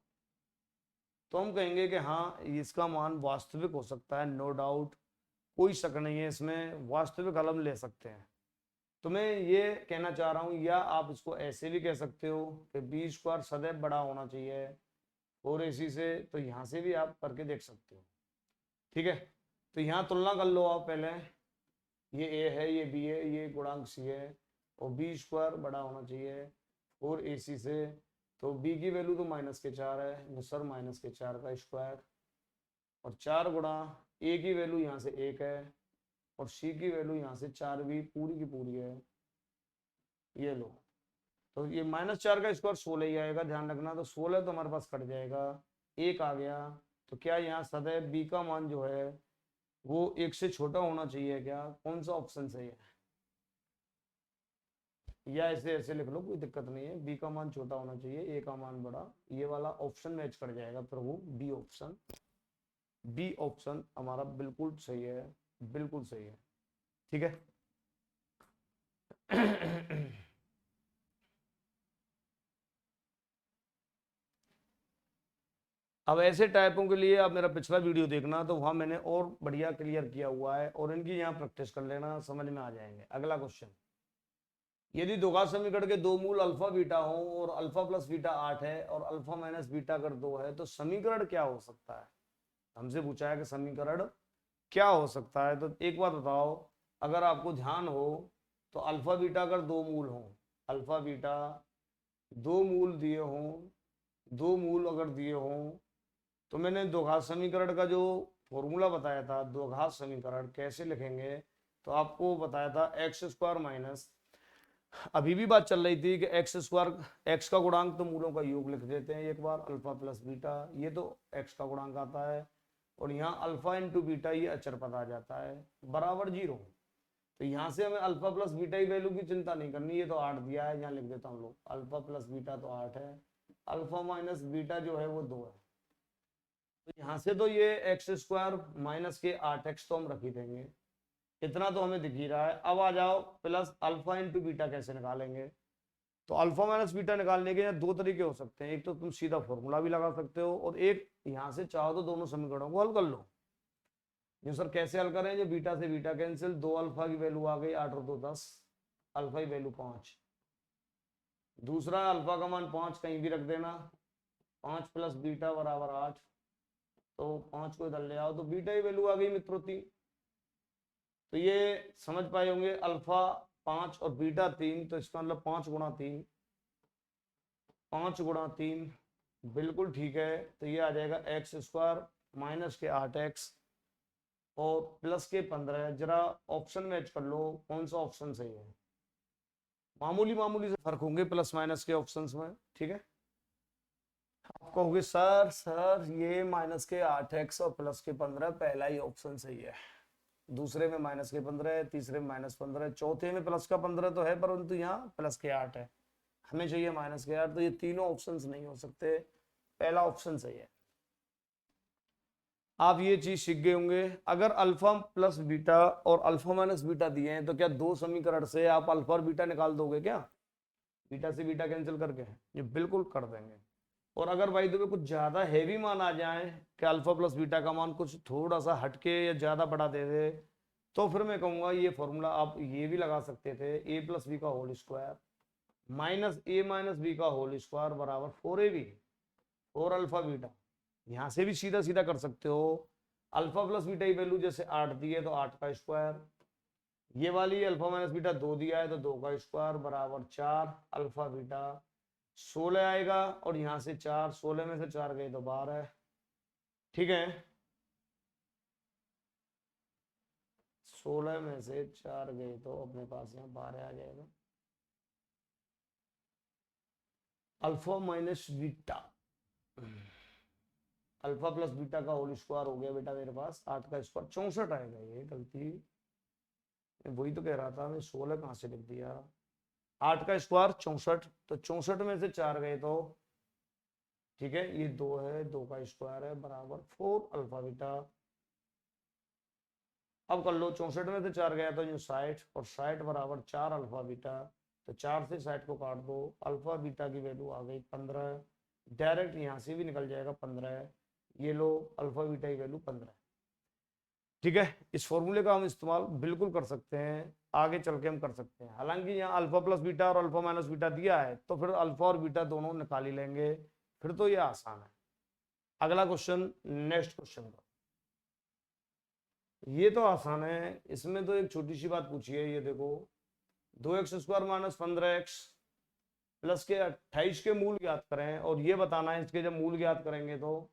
तो हम कहेंगे कि हाँ इसका मान वास्तविक हो सकता है, नो डाउट, कोई शक नहीं है इसमें, वास्तविक हल हम ले सकते हैं। तो मैं ये कहना चाह रहा हूँ, या आप इसको ऐसे भी कह सकते हो कि बी स्क्वायर सदैव बड़ा होना चाहिए 4ac से, तो यहाँ से भी आप करके देख सकते हो। ठीक है, तो यहाँ तुलना कर लो आप पहले, ये ए है, ये बी है, ये गुणांक सी है, और बी स्क्वायर बड़ा होना चाहिए 4ac से, तो बी की वैल्यू तो -4 है, सर -4 का स्क्वायर, और 4 गुणा ए की वैल्यू यहाँ से 1 है, और सी की वैल्यू यहाँ से 4 भी पूरी की पूरी है, ये लो, तो ये -4 का स्क्वायर 16 ही आएगा, ध्यान रखना, तो 16 तो हमारे पास कट जाएगा, 1 आ गया, तो क्या यहाँ सदैव बी का मान जो है वो 1 से छोटा होना चाहिए क्या? कौन सा ऑप्शन सही है? या ऐसे ऐसे लिख लो, कोई दिक्कत नहीं है, बी का मान छोटा होना चाहिए, ए का मान बड़ा, ये वाला ऑप्शन मैच कर जाएगा प्रभु, बी ऑप्शन, बी ऑप्शन हमारा बिल्कुल सही है, बिल्कुल सही है। ठीक है। अब ऐसे टाइपों के लिए आप मेरा पिछला वीडियो देखना, तो वहां मैंने और बढ़िया क्लियर किया हुआ है, और इनकी यहाँ प्रैक्टिस कर लेना, समझ में आ जाएंगे। अगला क्वेश्चन, यदि दो घात समीकरण के दो मूल अल्फा बीटा हो और अल्फा प्लस बीटा 8 है और अल्फा माइनस बीटा अगर 2 है, तो समीकरण क्या हो सकता है? हमसे पूछा है कि समीकरण क्या हो सकता है। तो एक बात बताओ, अगर आपको ध्यान हो तो अल्फा बीटा अगर दो मूल हो, अल्फा बीटा दो मूल दिए हों, दो मूल अगर दिए हों, तो मैंने द्विघात समीकरण का जो फॉर्मूला बताया था, द्विघात समीकरण कैसे लिखेंगे, तो आपको बताया था एक्स स्क्वायर माइनस, अभी भी बात चल रही थी कि एक्स स्क्वायर, एक्स का गुणांक तो मूलों का योग लिख देते हैं एक बार, अल्फा प्लस बीटा, ये तो एक्स का गुणांक आता है, और यहाँ अल्फा इंटू बीटा ये अचर पद आ जाता है, बराबर 0। तो यहाँ से हमें अल्फा प्लस बीटा की वैल्यू की चिंता नहीं करनी, ये तो 8 दिया है, यहाँ लिख देता हूँ लोग, अल्फा प्लस बीटा तो 8 है, अल्फा माइनस बीटा जो है वो 2 है, तो यहाँ से तो ये एक्स स्क्वायर माइनस के 8x तो हम रख ही देंगे, इतना तो हमें दिख ही रहा है। अब आ जाओ प्लस अल्फा इंटू बीटा कैसे निकालेंगे, तो अल्फा माइनस बीटा निकालने के दो तरीके हो सकते हैं, एक तो तुम सीधा फॉर्मूला भी लगा सकते हो, और एक यहाँ से चाहो तो दोनों समीकरणों को हल कर लो। जो सर कैसे हल करें, जो बीटा से बीटा कैंसिल, 2 अल्फा की वैल्यू आ गई 8 और 2 10, अल्फा की वैल्यू 5, दूसरा अल्फा का मान 5 कहीं भी रख देना, 5 प्लस बीटा बराबर 8, तो 5 को इधर ले आओ तो बीटा की वैल्यू आ गई मित्रों 3। तो ये समझ पाए होंगे, अल्फा 5 और बीटा 3, तो इसका मतलब 5 गुणा 3, 5 गुणा 3 बिल्कुल ठीक है, तो ये आ जाएगा एक्स स्क्वायर माइनस के 8x और प्लस के 15। जरा ऑप्शन मैच कर लो, कौन सा ऑप्शन सही है, मामूली मामूली से फर्क होंगे प्लस माइनस के ऑप्शंस में। ठीक है, आप कहोगे सर सर ये माइनस के 8x और प्लस के 15 पहला ही ऑप्शन सही है, दूसरे में माइनस के 15 है, तीसरे में -15, चौथे में प्लस का 15 तो है, परंतु यहाँ प्लस के 8 है, हमें चाहिए माइनस के 8, तो ये तीनों ऑप्शंस नहीं हो सकते, पहला ऑप्शन सही है। आप ये चीज सीख गए होंगे, अगर अल्फा प्लस बीटा और अल्फा माइनस बीटा दिए हैं, तो क्या दो समीकरण से आप अल्फा और बीटा निकाल दोगे क्या, बीटा से बीटा कैंसिल करके? ये बिल्कुल कर देंगे। और अगर भाई तुम्हें कुछ ज्यादा हैवी मान आ जाए कि अल्फा प्लस बीटा का मान कुछ थोड़ा सा हटके या ज्यादा बड़ा दे दे, तो फिर मैं कहूंगा ये फॉर्मूला आप ये भी लगा सकते थे, ए प्लस बी का होल स्क्वायर माइनस ए माइनस बी का होल स्क्वायर बराबर 4ab, 4 अल्फा बीटा, यहां से भी सीधा सीधा कर सकते हो। अल्फा प्लस बीटा की वैल्यू जैसे 8 दी है तो 8 का स्क्वायर, ये वाली अल्फा माइनस बीटा 2 दिया है तो 2 का स्क्वायर बराबर 4 अल्फा बीटा, 16 आएगा, और यहाँ से 4, 16 में से 4 गए तो 12 है। ठीक है, 16 में से 4 गए तो अपने पास यहाँ 12 आ जाएगा। Alpha minus beta, alpha plus beta का होल स्क्वायर हो गया बेटा मेरे पास 8 का स्क्वायर 64 आएगा। ये गलती, वही तो कह रहा था मैं, 16 कहाँ से लिख दिया। 8 का स्क्वायर 64, तो 64 में से 4 गए तो ठीक है, ये 2 है, 2 का स्क्वायर है बराबर 4 अल्फा बीटा। अब कर लो, 64 में से 4 गया तो ये 60, और 60 बराबर 4 अल्फा बीटा। तो 4 से 60 को काट दो, अल्फा बीटा की वैल्यू आ गई 15। डायरेक्ट यहाँ से भी निकल जाएगा 15। ये लो, अल्फा बीटा की वैल्यू 15। ठीक है, इस फॉर्मूले का हम इस्तेमाल बिल्कुल कर सकते हैं, आगे चल के हम कर सकते हैं। हालांकि यहाँ अल्फा प्लस बीटा और अल्फा माइनस बीटा दिया है, तो फिर अल्फा और बीटा दोनों निकाल ही लेंगे, फिर तो ये आसान है। अगला क्वेश्चन, नेक्स्ट क्वेश्चन का, ये तो आसान है, इसमें तो एक छोटी सी बात पूछी है। ये देखो, 2x square minus 15x plus के 28 के मूल ज्ञात करें, और ये बताना है इसके जब मूल ज्ञात करेंगे तो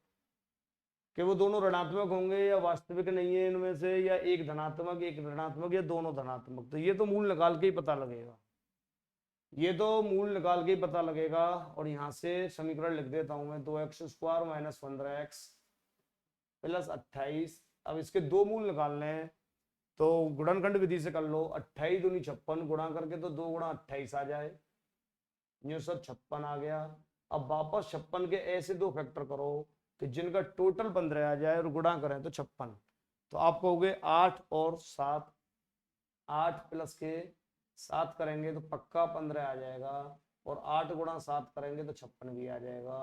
कि वो दोनों ऋणात्मक होंगे या वास्तविक नहीं है इनमें से, या एक धनात्मक एक ऋणात्मक या दोनों धनात्मक। तो ये तो मूल निकाल के ही पता लगेगा, ये तो मूल निकाल के ही पता लगेगा। और यहाँ से समीकरण लिख देता हूं मैं, 2x square minus 15x plus 28। अब इसके दो मूल निकालने हैं, तो गुणनखंड विधि से कर लो। 28 दूनी 56, गुणा करके तो 2 गुणा 28 आ जाए, ये सब 56 आ गया। अब वापस 56 के ऐसे दो फैक्टर करो कि जिनका टोटल 15 आ जाए और गुणा करें तो 56। तो आप कहोगे 8 और 7, 8 प्लस के 7 करेंगे तो पक्का 15 आ जाएगा, और 8 गुणा 7 करेंगे तो 56 भी आ जाएगा।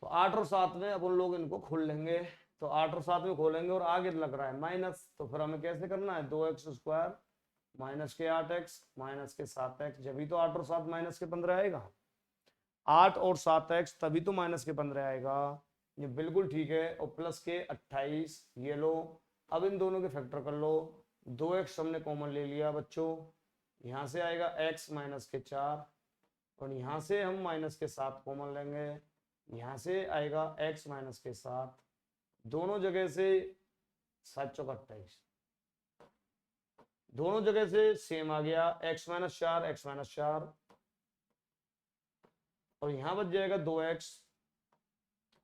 तो 8 और 7 में अपन लोग इनको खोल लेंगे, तो 8 और 7 में खोलेंगे और आगे लग रहा है माइनस, तो फिर हमें कैसे करना है, 2x स्क्वायर माइनस के 8x माइनस के 7x, जब भी तो 8 और 7 माइनस के 15 आएगा। 8 और 7x तभी तो माइनस के 15 आएगा, ये बिल्कुल ठीक है। और प्लस के 28, ये लो। अब इन दोनों के फैक्टर कर लो, 2x हमने कॉमन ले लिया बच्चों, यहाँ से आएगा x माइनस के 4, और यहाँ से हम माइनस के 7 कॉमन लेंगे, यहाँ से आएगा x माइनस के 7, दोनों जगह से 7 चौक 28, दोनों जगह से सेम आ गया, x माइनस 4 x माइनस 4, और यहां बच जाएगा 2x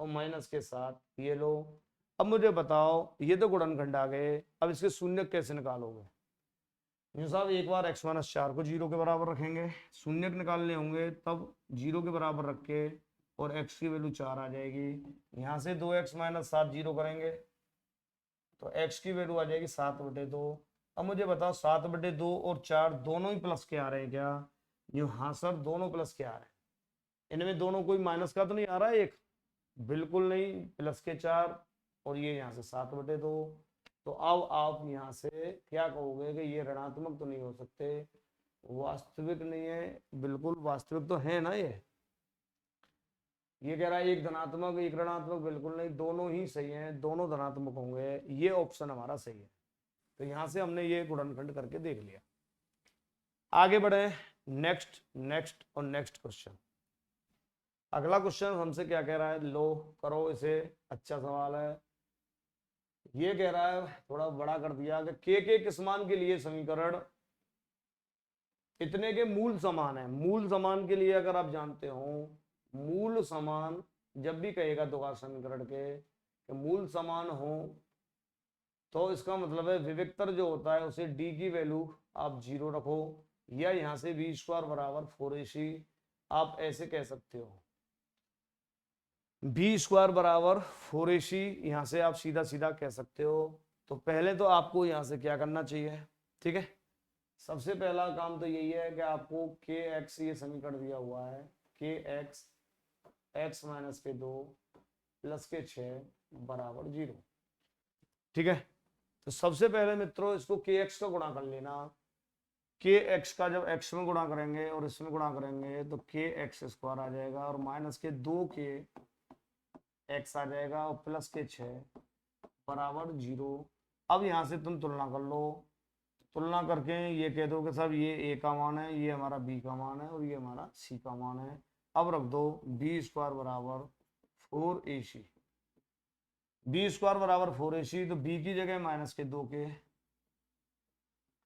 और माइनस के 7, ये लो। अब मुझे बताओ, ये तो गुणनखंड आ गए, अब इसके शून्य कैसे निकालोगे। यूं साहब, एक बार x माइनस 4 को 0 के बराबर रखेंगे, शून्य निकालने होंगे तब 0 के बराबर रख के, और x की वैल्यू 4 आ जाएगी। यहाँ से 2x माइनस 7 0 करेंगे तो x की वैल्यू आ जाएगी 7/2। अब मुझे बताओ, 7/2 और 4 दोनों ही प्लस के आ रहे हैं क्या। यूं हाँ सर, दोनों प्लस के आ रहे हैं, इनमें दोनों कोई माइनस का तो नहीं आ रहा है एक, बिल्कुल नहीं, प्लस के 4, और ये यहाँ से 7/2। तो अब आप यहाँ से क्या कहोगे कि ये ऋणात्मक तो नहीं हो सकते, वास्तविक नहीं है, बिल्कुल वास्तविक तो है ना। ये कह रहा है एक धनात्मक एक ऋणात्मक, बिल्कुल नहीं, दोनों ही सही हैं, दोनों धनात्मक होंगे, ये ऑप्शन हमारा सही है। तो यहां से हमने ये गुणनखंड करके देख लिया। आगे बढ़े, नेक्स्ट नेक्स्ट और नेक्स्ट क्वेश्चन। अगला क्वेश्चन हमसे क्या कह रहा है, लो करो इसे, अच्छा सवाल है। ये कह रहा है, थोड़ा बड़ा कर दिया कि के किस मान के लिए समीकरण इतने के मूल समान है। मूल समान के लिए अगर आप जानते हो, मूल समान जब भी कहेगा दो समीकरण के कि मूल समान हो, तो इसका मतलब है विविक्तर जो होता है उसे d की वैल्यू आप 0 रखो, या यहां से b स्क्वायर बराबर 4ac आप ऐसे कह सकते हो, b स्क्वायर बराबर 4ac यहां से आप सीधा सीधा कह सकते हो। तो पहले तो आपको यहां से क्या करना चाहिए, ठीक है, सबसे पहला काम तो यही है कि आपको के एक्स, ये समीकरण दिया हुआ है, के एक्स एक्स माइनस के 2 प्लस के 6 बराबर 0, ठीक है। तो सबसे पहले मित्रों इसको के एक्स का गुणा कर लेना, के एक्स का जब एक्स में गुणा करेंगे और इसमें गुणा करेंगे तो के एक्स स्क्वायर आ जाएगा, और माइनस के 2 के एक्स आ जाएगा, और प्लस के 6 बराबर 0। अब यहां से तुम तुलना कर लो, तुलना करके ये कह दो कि साहब ये ए का मान है, ये हमारा बी का मान है, और ये हमारा सी का मान है। अब रख दो बी स्क्वायर बराबर 4ac, बी स्क्वायर बराबर 4ac, तो बी की जगह माइनस के 2 के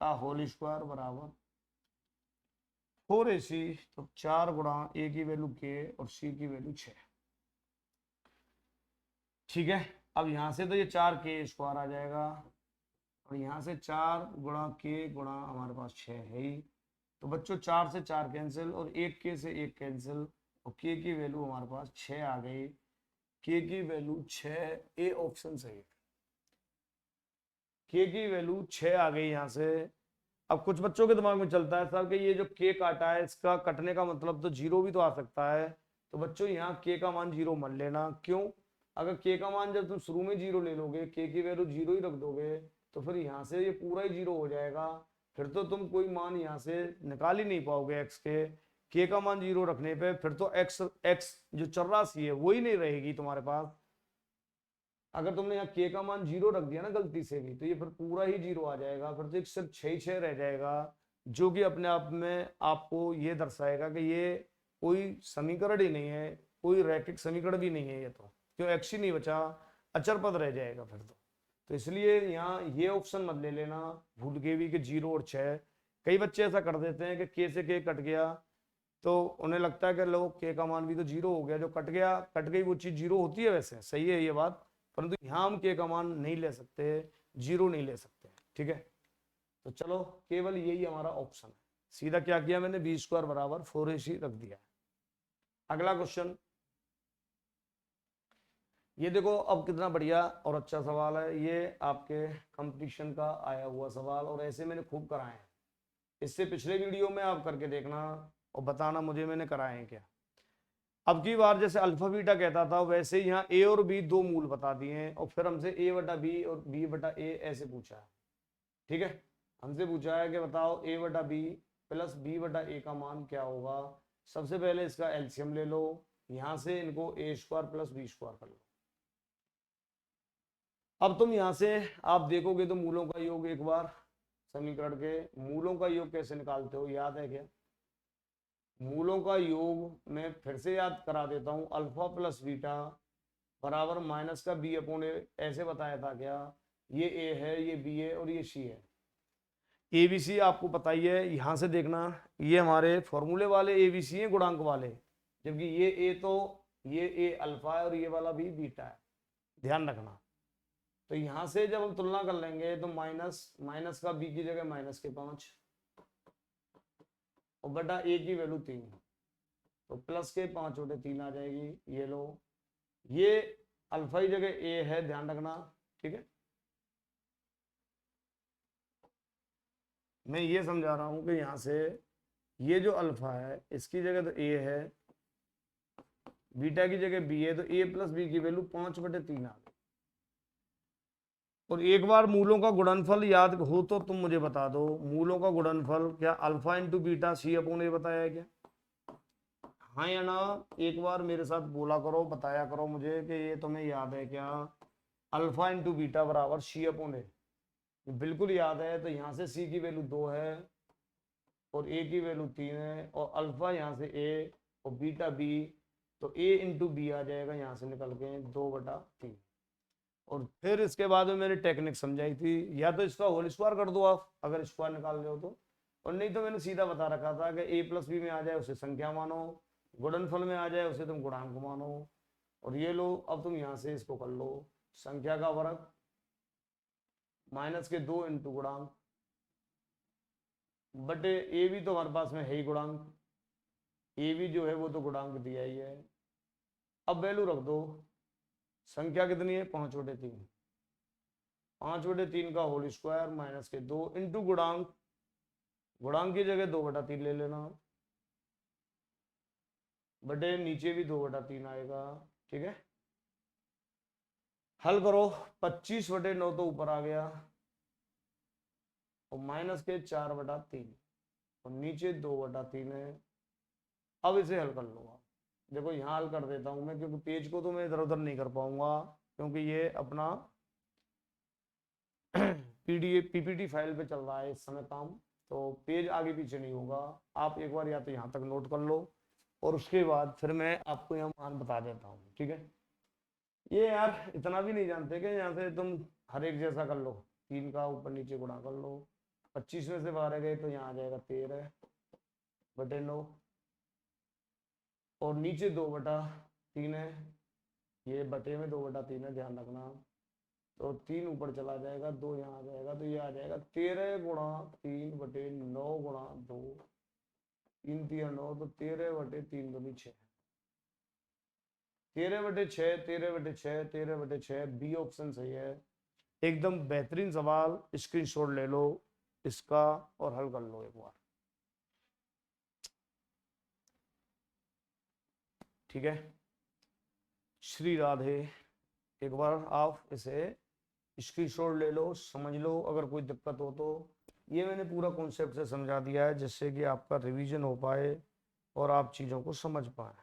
का होल स्क्वायर बराबर 4ac, तो 4 गुणा ए की वैल्यू के और सी की वैल्यू 6। ठीक है। अब यहाँ से तो ये 4k² आ जाएगा और यहाँ से 4 गुणा k गुणा हमारे पास 6 है ही। तो बच्चों 4 से 4 कैंसिल और 1k से 1 कैंसिल और k की वैल्यू हमारे पास 6 आ गई। k की वैल्यू 6, ए ऑप्शन सही है। k की वैल्यू 6 आ गई यहाँ से। अब कुछ बच्चों के दिमाग में चलता है सर कि ये जो k काटा है इसका कटने का मतलब तो 0 भी तो आ सकता है। तो बच्चों यहाँ k का मान 0 मत लेना। क्यों? अगर k का मान जब तुम शुरू में 0 ले लोगे, k की वैल्यू 0 ही रख दोगे, तो फिर यहाँ से ये पूरा ही 0 हो जाएगा। फिर तो तुम कोई मान यहाँ से निकाल ही नहीं पाओगे x के। k का मान 0 रखने पे फिर तो x जो चौरासी है वही नहीं रहेगी तुम्हारे पास। अगर तुमने यहाँ k का मान 0 रख दिया ना गलती से भी, तो ये फिर पूरा ही 0 आ जाएगा। फिर तो एक सिर्फ 6 रह जाएगा, जो कि अपने आप में आपको ये दर्शाएगा कि ये कोई समीकरण ही नहीं है, कोई रैखिक समीकरण भी नहीं है। ये तो क्यों x ही नहीं बचा, अचर पद रह जाएगा फिर तो इसलिए यहाँ ये ऑप्शन मत ले लेना भूल के भी कि 0 और 6। कई बच्चे ऐसा कर देते हैं कि k से k कट गया तो उन्हें लगता है कि लो k का मान भी तो 0 हो गया, जो कट गया कट गई वो चीज 0 होती है। वैसे सही है ये बात, परंतु यहाँ हम k का मान नहीं ले सकते, 0 नहीं ले सकते। ठीक है, तो चलो केवल यही हमारा ऑप्शन है। सीधा क्या किया मैंने, b² बराबर 4ac रख दिया। अगला क्वेश्चन ये देखो, अब कितना बढ़िया और अच्छा सवाल है। ये आपके कंपटीशन का आया हुआ सवाल और ऐसे मैंने खूब कराए हैं। इससे पिछले वीडियो में आप करके देखना और बताना मुझे मैंने कराए हैं क्या। अब की बार जैसे अल्फा बीटा कहता था, वैसे यहाँ ए और बी दो मूल बता दिए हैं और फिर हमसे a बटा बी और b बटा a ऐसे पूछा है। ठीक है, हमसे पूछा है कि बताओ a बटा बी प्लस b बटा a का मान क्या होगा। सबसे पहले इसका एलसीएम ले लो, यहाँ से इनको a² प्लस b² कर लो। अब तुम यहाँ से आप देखोगे तो मूलों का योग, एक बार समीकरण के मूलों का योग कैसे निकालते हो याद है क्या? मूलों का योग मैं फिर से याद करा देता हूं, अल्फा प्लस बीटा बराबर माइनस का बी अपॉन ए, ऐसे बताया था क्या? ये ए है, ये बी है और ये सी है। ए बी सी आपको पता ही है, यहां से देखना ये हमारे फॉर्मूले वाले ए बी सी है, गुणांक वाले, जबकि ये ए तो ये ए अल्फा है और ये वाला भी बीटा है, ध्यान रखना। तो यहां से जब हम तुलना कर लेंगे तो माइनस का बी की जगह -5 और बटा ए की वैल्यू 3, तो प्लस के 5/3 आ जाएगी। ये लो, ये अल्फा की जगह ए है, ध्यान रखना। ठीक है, मैं ये समझा रहा हूं कि यहां से ये जो अल्फा है इसकी जगह तो ए है, बीटा की जगह बी है, तो ए प्लस बी की वैल्यू 5/3 आ गई। और एक बार मूलों का गुणनफल याद हो तो तुम मुझे बता दो, मूलों का गुणनफल क्या अल्फा इंटू बीटा सी अपॉन ए बताया है क्या? हाँ या ना? एक बार मेरे साथ बोला करो, बताया करो मुझे कि ये तुम्हें याद है क्या? अल्फा इंटू बीटा बराबर सी अपॉन ए, बिल्कुल याद है। तो यहाँ से सी की वैल्यू 2 है और ए की वैल्यू 3 है और अल्फा यहाँ से ए और बीटा बी, तो ए इंटू बी आ जाएगा यहाँ से निकल के 2/3। और फिर इसके बाद में मैंने टेक्निक समझाई थी, या तो इसका होल स्क्वायर कर दो आप अगर स्क्वायर निकाल रहे हो तो, और नहीं तो मैंने सीधा बता रखा था कि ए प्लस बी में आ जाए उसे संख्या मानो, गुणनफल में आ जाए उसे तुम गुणांक मानो। और ये लो, अब तुम यहाँ से इसको कर लो, संख्या का वर्ग -2 इंटू गुणांक बटे ए भी तो हमारे पास में है ही गुणांक, ए भी जो है वो तो गुणांक दिया ही है। अब वैल्यू रख दो, संख्या कितनी है 5/3, 5/3 का होल स्क्वायर -2 इंटू गुणांक, गुणांक की जगह 2/3 ले लेना, बटे नीचे भी 2/3 आएगा। ठीक है, हल करो, 25/9 तो ऊपर आ गया और -4/3 और नीचे 2/3 है। अब इसे हल कर लो आप, देखो यहाँ हल कर देता हूं मैं, क्योंकि पेज को तो मैं इधर उधर नहीं कर पाऊंगा, क्योंकि ये अपना पीडीएफ पीपीटी फाइल पे चल रहा है इस समय काम, तो पेज आगे पीछे नहीं होगा। आप एक बार या तो यहाँ तक नोट कर लो और उसके बाद फिर मैं आपको यहाँ मान बता देता हूँ। ठीक है, ये यार इतना भी नहीं जानते कि यहाँ से तुम हर एक जैसा कर लो, 3 का ऊपर नीचे गुणा कर लो, 25 में से 12 गए तो यहाँ आ जाएगा 13/9 और नीचे 2/3 है, ये बटे में 2/3 है, ध्यान रखना। तो 3 ऊपर चला जाएगा, 2 यहाँ आ जाएगा, तो ये आ जाएगा 13 × 3/9 × 2, 3 3 9, तो 13/3 दूनी 6, 13/6, 13/6, 13/6, बी ऑप्शन सही है। एकदम बेहतरीन सवाल, स्क्रीनशॉट ले लो इसका और हल कर लो एक बार, ठीक है। श्री राधे। एक बार आप इसे स्क्रीनशॉट ले लो, समझ लो, अगर कोई दिक्कत हो तो। ये मैंने पूरा कॉन्सेप्ट से समझा दिया है जिससे कि आपका रिवीजन हो पाए और आप चीज़ों को समझ पाए।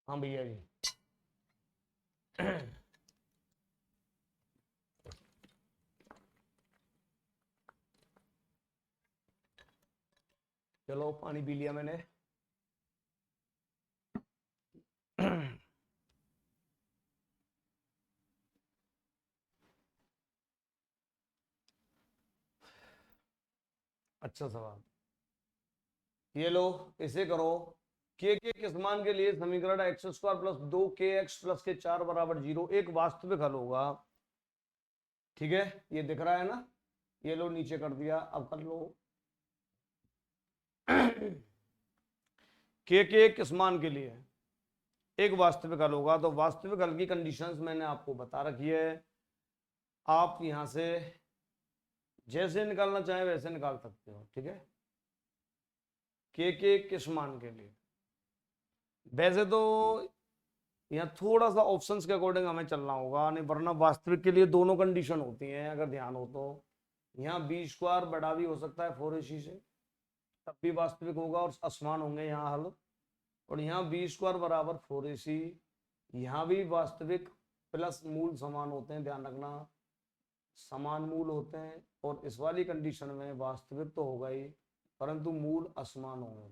हाँ भैया जी। चलो पानी पी लिया मैंने। अच्छा सवाल, ये लो, इसे करो। के किस मान के लिए समीकरण x² + 2kx + k 4 = 0 एक वास्तविक हल होगा, ठीक है। ये दिख रहा है ना, ये लो नीचे कर दिया, अब कर लो। के किस मान के लिए एक वास्तविक हल होगा, तो वास्तविक हल की कंडीशंस मैंने आपको बता रखी है। आप यहां से जैसे निकालना चाहे वैसे निकाल सकते हो, ठीक है। के किस मान के लिए, वैसे तो यहाँ थोड़ा सा ऑप्शंस के अकॉर्डिंग हमें चलना होगा, नहीं वरना वास्तविक के लिए दोनों कंडीशन होती हैं अगर ध्यान हो तो। यहाँ b² बड़ा भी हो सकता है 4ac से, तब भी वास्तविक होगा और असमान होंगे यहाँ हल। और यहाँ b² = 4ac, यहाँ भी वास्तविक प्लस मूल समान होते हैं, ध्यान रखना समान मूल होते हैं। और इस वाली कंडीशन में वास्तविक तो होगा ही परंतु मूल असमान होंगे।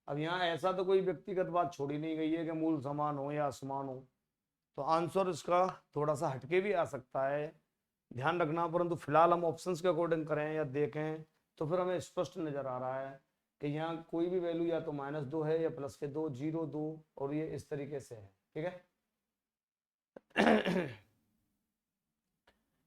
अब यहाँ ऐसा तो कोई व्यक्तिगत बात छोड़ी नहीं गई है कि मूल समान हो या असमान हो, तो आंसर इसका थोड़ा सा हटके भी आ सकता है, ध्यान रखना। परंतु फिलहाल हम ऑप्शंस के अकॉर्डिंग करें या देखें तो फिर हमें स्पष्ट नजर आ रहा है कि यहाँ कोई भी वैल्यू या तो -2 है या +2, 0 2, और ये इस तरीके से है, ठीक है।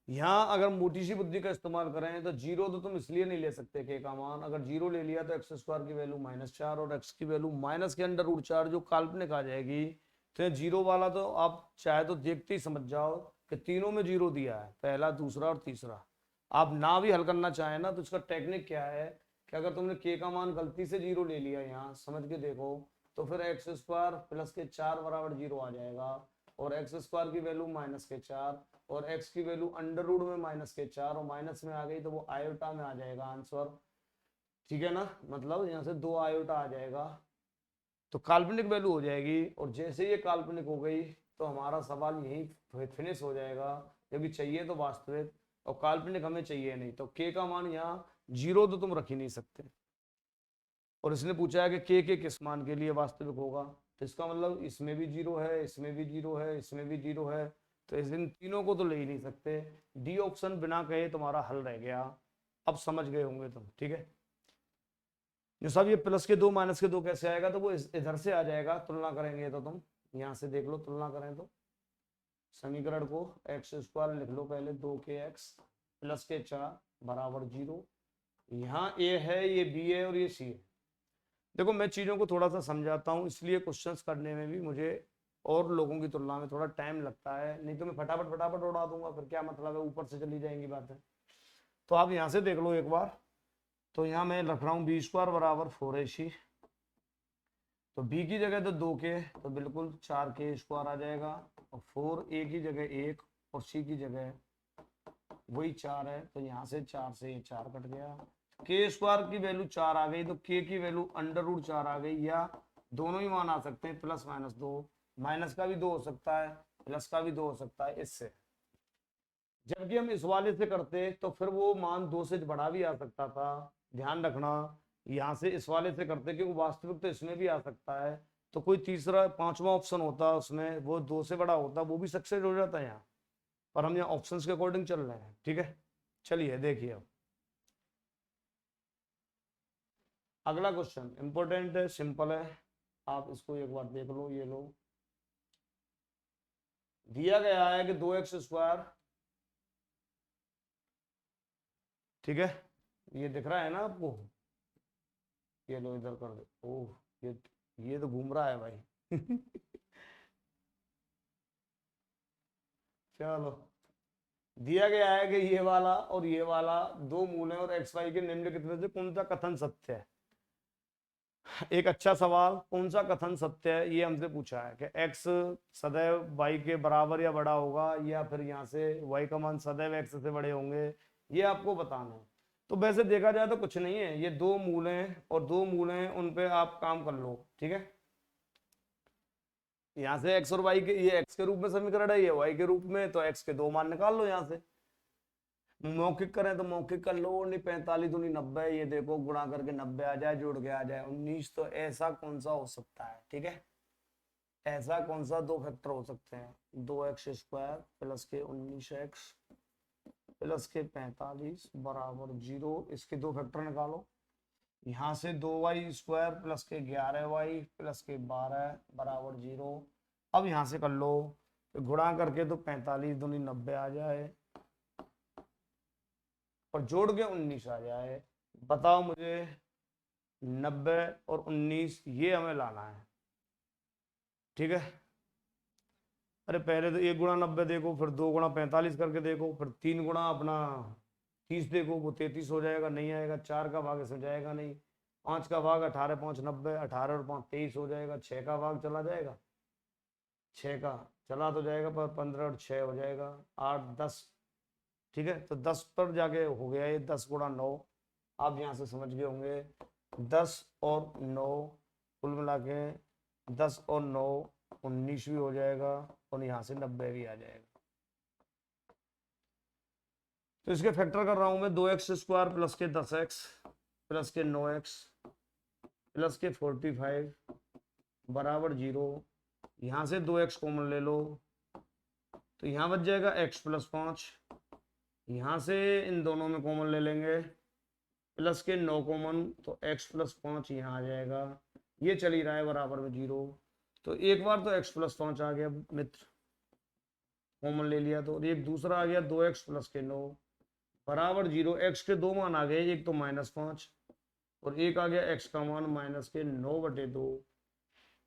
यहाँ अगर मोटी सी बुद्धि का इस्तेमाल करें तो 0 तो तुम इसलिए नहीं ले सकते के का मान, अगर 0 ले लिया तो x² की वैल्यू -4 और x की वैल्यू -√4 जो काल्पनिक आ जाएगी। तो 0 वाला तो आप चाहे तो देखते ही समझ जाओ कि तीनों में 0 दिया है, पहला दूसरा और तीसरा। आप ना भी हल करना चाहें ना तो इसका टेक्निक क्या है कि अगर तुमने के का मान गलती से 0 ले लिया, यहाँ समझ के देखो, तो फिर x² + के 4 = 0 आ जाएगा और x² की वैल्यू -4 और x की वैल्यू अंडर रूट में -4 और माइनस में आ गई तो वो आयोटा में आ जाएगा आंसर, ठीक है ना। मतलब यहाँ से 2 आयोटा आ जाएगा तो काल्पनिक वैल्यू हो जाएगी। और जैसे ये काल्पनिक हो गई तो हमारा सवाल यही फिनिश हो जाएगा, क्योंकि चाहिए तो वास्तविक और काल्पनिक हमें चाहिए नहीं। तो के का मान यहाँ 0 तो तुम रख ही नहीं सकते। और इसने पूछा है कि के किस मान के लिए वास्तविक होगा, तो इसका मतलब इसमें भी 0 है, इसमें भी 0 है, इसमें भी 0 है, तो इन तीनों को तो ले ही नहीं सकते। डी ऑप्शन बिना कहे तुम्हारा हल रह गया। अब समझ गए होंगे तुम, ठीक है। जो सब ये +2 -2 कैसे आएगा, तो वो इधर से आ जाएगा, तुलना करेंगे तो तुम यहाँ से देख लो, तुलना करें तो समीकरण को x² लिख लो पहले, 2kx + के 4 = 0। यहाँ a है, ये b है और ये c है। देखो मैं चीज़ों को थोड़ा सा समझाता हूँ, इसलिए क्वेश्चंस करने में भी मुझे और लोगों की तुलना में थोड़ा टाइम लगता है, नहीं तो मैं फटाफट उड़ा दूंगा, फिर क्या मतलब है, ऊपर से चली जाएंगी बातें। तो आप यहाँ से देख लो एक बार, तो यहाँ मैं रख रहा हूँ b² = 4ac, तो b की जगह तो 2k, तो बिल्कुल 4k² आ जाएगा, और 4a की जगह 1 और c की जगह वही 4 है, तो यहाँ से 4 से ये 4 कट गया। k² की वैल्यू 4 आ गई तो k की वैल्यू अंडर रूट 4 आ गई, या दोनों ही मान आ सकते हैं, +-2, माइनस का भी 2 हो सकता है, प्लस का भी 2 हो सकता है इससे। जबकि हम इस वाले से करते तो फिर वो मान 2 से बड़ा भी आ सकता था, ध्यान रखना। यहाँ से इस वाले से करते क्योंकि वास्तविक तो इसमें भी आ सकता है, तो कोई तीसरा पांचवा ऑप्शन होता उसमें वो 2 से बड़ा होता, वो भी सक्सेस हो जाता है यहाँ, पर हम यहाँ ऑप्शंस के अकॉर्डिंग चल रहे हैं। ठीक है, चलिए देखिए अब अगला क्वेश्चन इंपॉर्टेंट है, सिंपल है, आप इसको एक बार देख लो। ये लो, दिया गया है कि 2x², ठीक है, ये दिख रहा है ना आपको, ये लो इधर कर दो। ओह ये तो घूम रहा है भाई चलो, दिया गया है कि ये वाला और ये वाला दो मूल हैं और एक्स वाई के निम्नलिखित में से कौन सा कथन सत्य है। एक अच्छा सवाल, कौन सा कथन सत्य है, ये हमसे पूछा है कि x सदैव y के बराबर या बड़ा होगा, या फिर यहाँ से y का मान सदैव x से बड़े होंगे, ये आपको बताना है। तो वैसे देखा जाए तो कुछ नहीं है, ये दो मूल हैं और दो मूल हैं, उन पे आप काम कर लो। ठीक है, यहाँ से x और y के, ये x के रूप में समीकरण है, ये y के रूप में, तो x के दो मान निकाल लो। यहाँ से मौखिक करें तो मौखिक कर लो, नहीं 45 दूनी 90, ये देखो गुणा करके 90 आ जाए, जोड़ के आ जाए 19। तो ऐसा कौन सा हो सकता है, ठीक है, ऐसा कौन सा दो फैक्टर हो सकते हैं, 2x² प्लस के 19x प्लस के 45 बराबर 0, इसके दो फैक्टर निकालो। यहाँ से 2y² प्लस के 11y प्लस के 12 बराबर 0। अब यहाँ से कर लो, तो गुणा करके तो 45 दूनी 90 आ जाए और जोड़ के 19 आ जाए। बताओ मुझे 90 और 19 ये हमें लाना है। ठीक है, अरे पहले तो 1 गुणा 90 देखो, फिर 2 गुणा 45 करके देखो, फिर 3 गुणा अपना 30 देखो, वो 33 हो जाएगा, नहीं आएगा। 4 का भाग इसमें जाएगा नहीं, 5 का भाग 18 5 90, 18 और 5 23 हो जाएगा। 6 का भाग चला जाएगा, 6 का चला तो जाएगा, पर 15 और 6 हो जाएगा 8 10। ठीक है, तो 10 पर जाके हो गया ये 10 गुणा 9। आप यहाँ से समझ गए होंगे 10 और 9 कुल मिला के 10 और 9 19 भी हो जाएगा और यहाँ से 90 भी आ जाएगा। तो इसके फैक्टर कर रहा हूं मैं, 2x² प्लस के 10x प्लस के 9x प्लस के 45 बराबर 0। यहाँ से 2x कॉमन ले लो, तो यहाँ बच जाएगा x प्लस 5। यहाँ से इन दोनों में कॉमन ले लेंगे, प्लस के 9 कॉमन, तो x प्लस 5 यहाँ आ जाएगा। ये चल ही रहा है बराबर में 0। तो एक बार तो x प्लस 5 आ गया मित्र, कॉमन ले लिया, तो एक दूसरा आ गया 2x प्लस के 9 बराबर 0। x के दो मान आ गए, एक तो -5 और एक आ गया x का मान -9/2,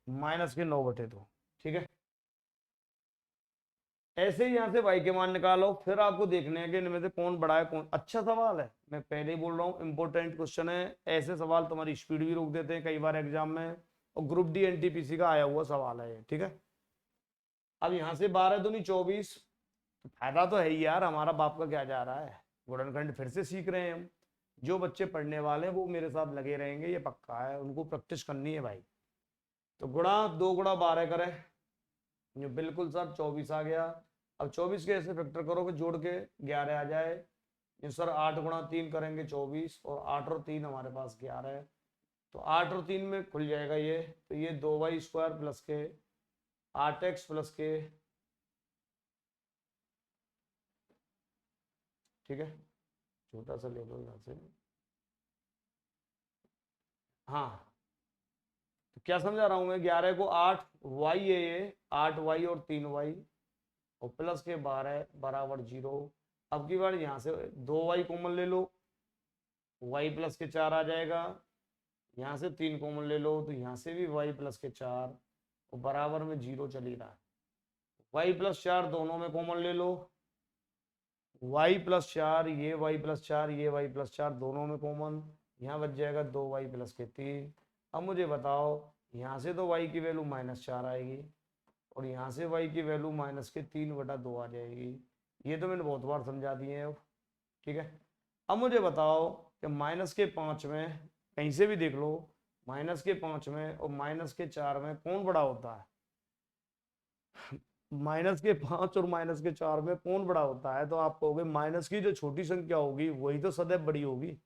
-9/2। ठीक है, ऐसे ही यहाँ से y के मान निकालो, फिर आपको देखने हैं कि इनमें से कौन बड़ा है कौन। अच्छा सवाल है, मैं पहले ही बोल रहा हूँ इंपॉर्टेंट क्वेश्चन है। ऐसे सवाल तुम्हारी स्पीड भी रोक देते हैं कई बार एग्जाम में, और ग्रुप डी एनटीपीसी का आया हुआ सवाल है ये। ठीक है, अब यहाँ से 12 दूनी 24, तो फायदा तो है ही यार, हमारा बाप का क्या जा रहा है, गुणनखंड फिर से सीख रहे हैं हम। जो बच्चे पढ़ने वाले हैं वो मेरे साथ लगे रहेंगे, ये पक्का है, उनको प्रैक्टिस करनी है भाई। तो गुणा 2 गुणा 12 करें, ये बिल्कुल सर 24 आ गया। अब 24 के ऐसे फैक्टर करोगे, जोड़ के 11 आ जाए। ये सर 8 गुणा 3 करेंगे 24, और 8 और 3 हमारे पास 11 है, तो 8 और 3 में खुल जाएगा ये। तो ये 2y² प्लस के 8x प्लस के, ठीक है, छोटा सा ले लो यहाँ से। हाँ, तो क्या समझा रहा हूं मैं, 11 को 8y है, ये 8y और 3y और प्लस के 12 बराबर 0। अब की बार यहाँ से 2y कॉमन ले लो, y प्लस के 4 आ जाएगा। यहाँ से 3 कॉमन ले लो, तो यहाँ से भी y प्लस के 4 और बराबर में 0 चल ही रहा है। y प्लस 4 दोनों में कॉमन ले लो, y प्लस 4, ये y प्लस 4, ये y प्लस 4 दोनों में कॉमन, यहाँ बच जाएगा 2y प्लस के 3। अब मुझे बताओ, यहाँ से तो y की वैल्यू -4 आएगी और यहाँ से y की वैल्यू -3/2 आ जाएगी। ये तो मैंने बहुत बार समझा दिए हैं। ठीक है, अब मुझे बताओ कि -5 में, कहीं से भी देख लो, -5 में और -4 में कौन बड़ा होता है। -5 और -4 में कौन बड़ा होता है, तो आप कहोगे माइनस की जो छोटी संख्या होगी वही तो सदैव बड़ी होगी।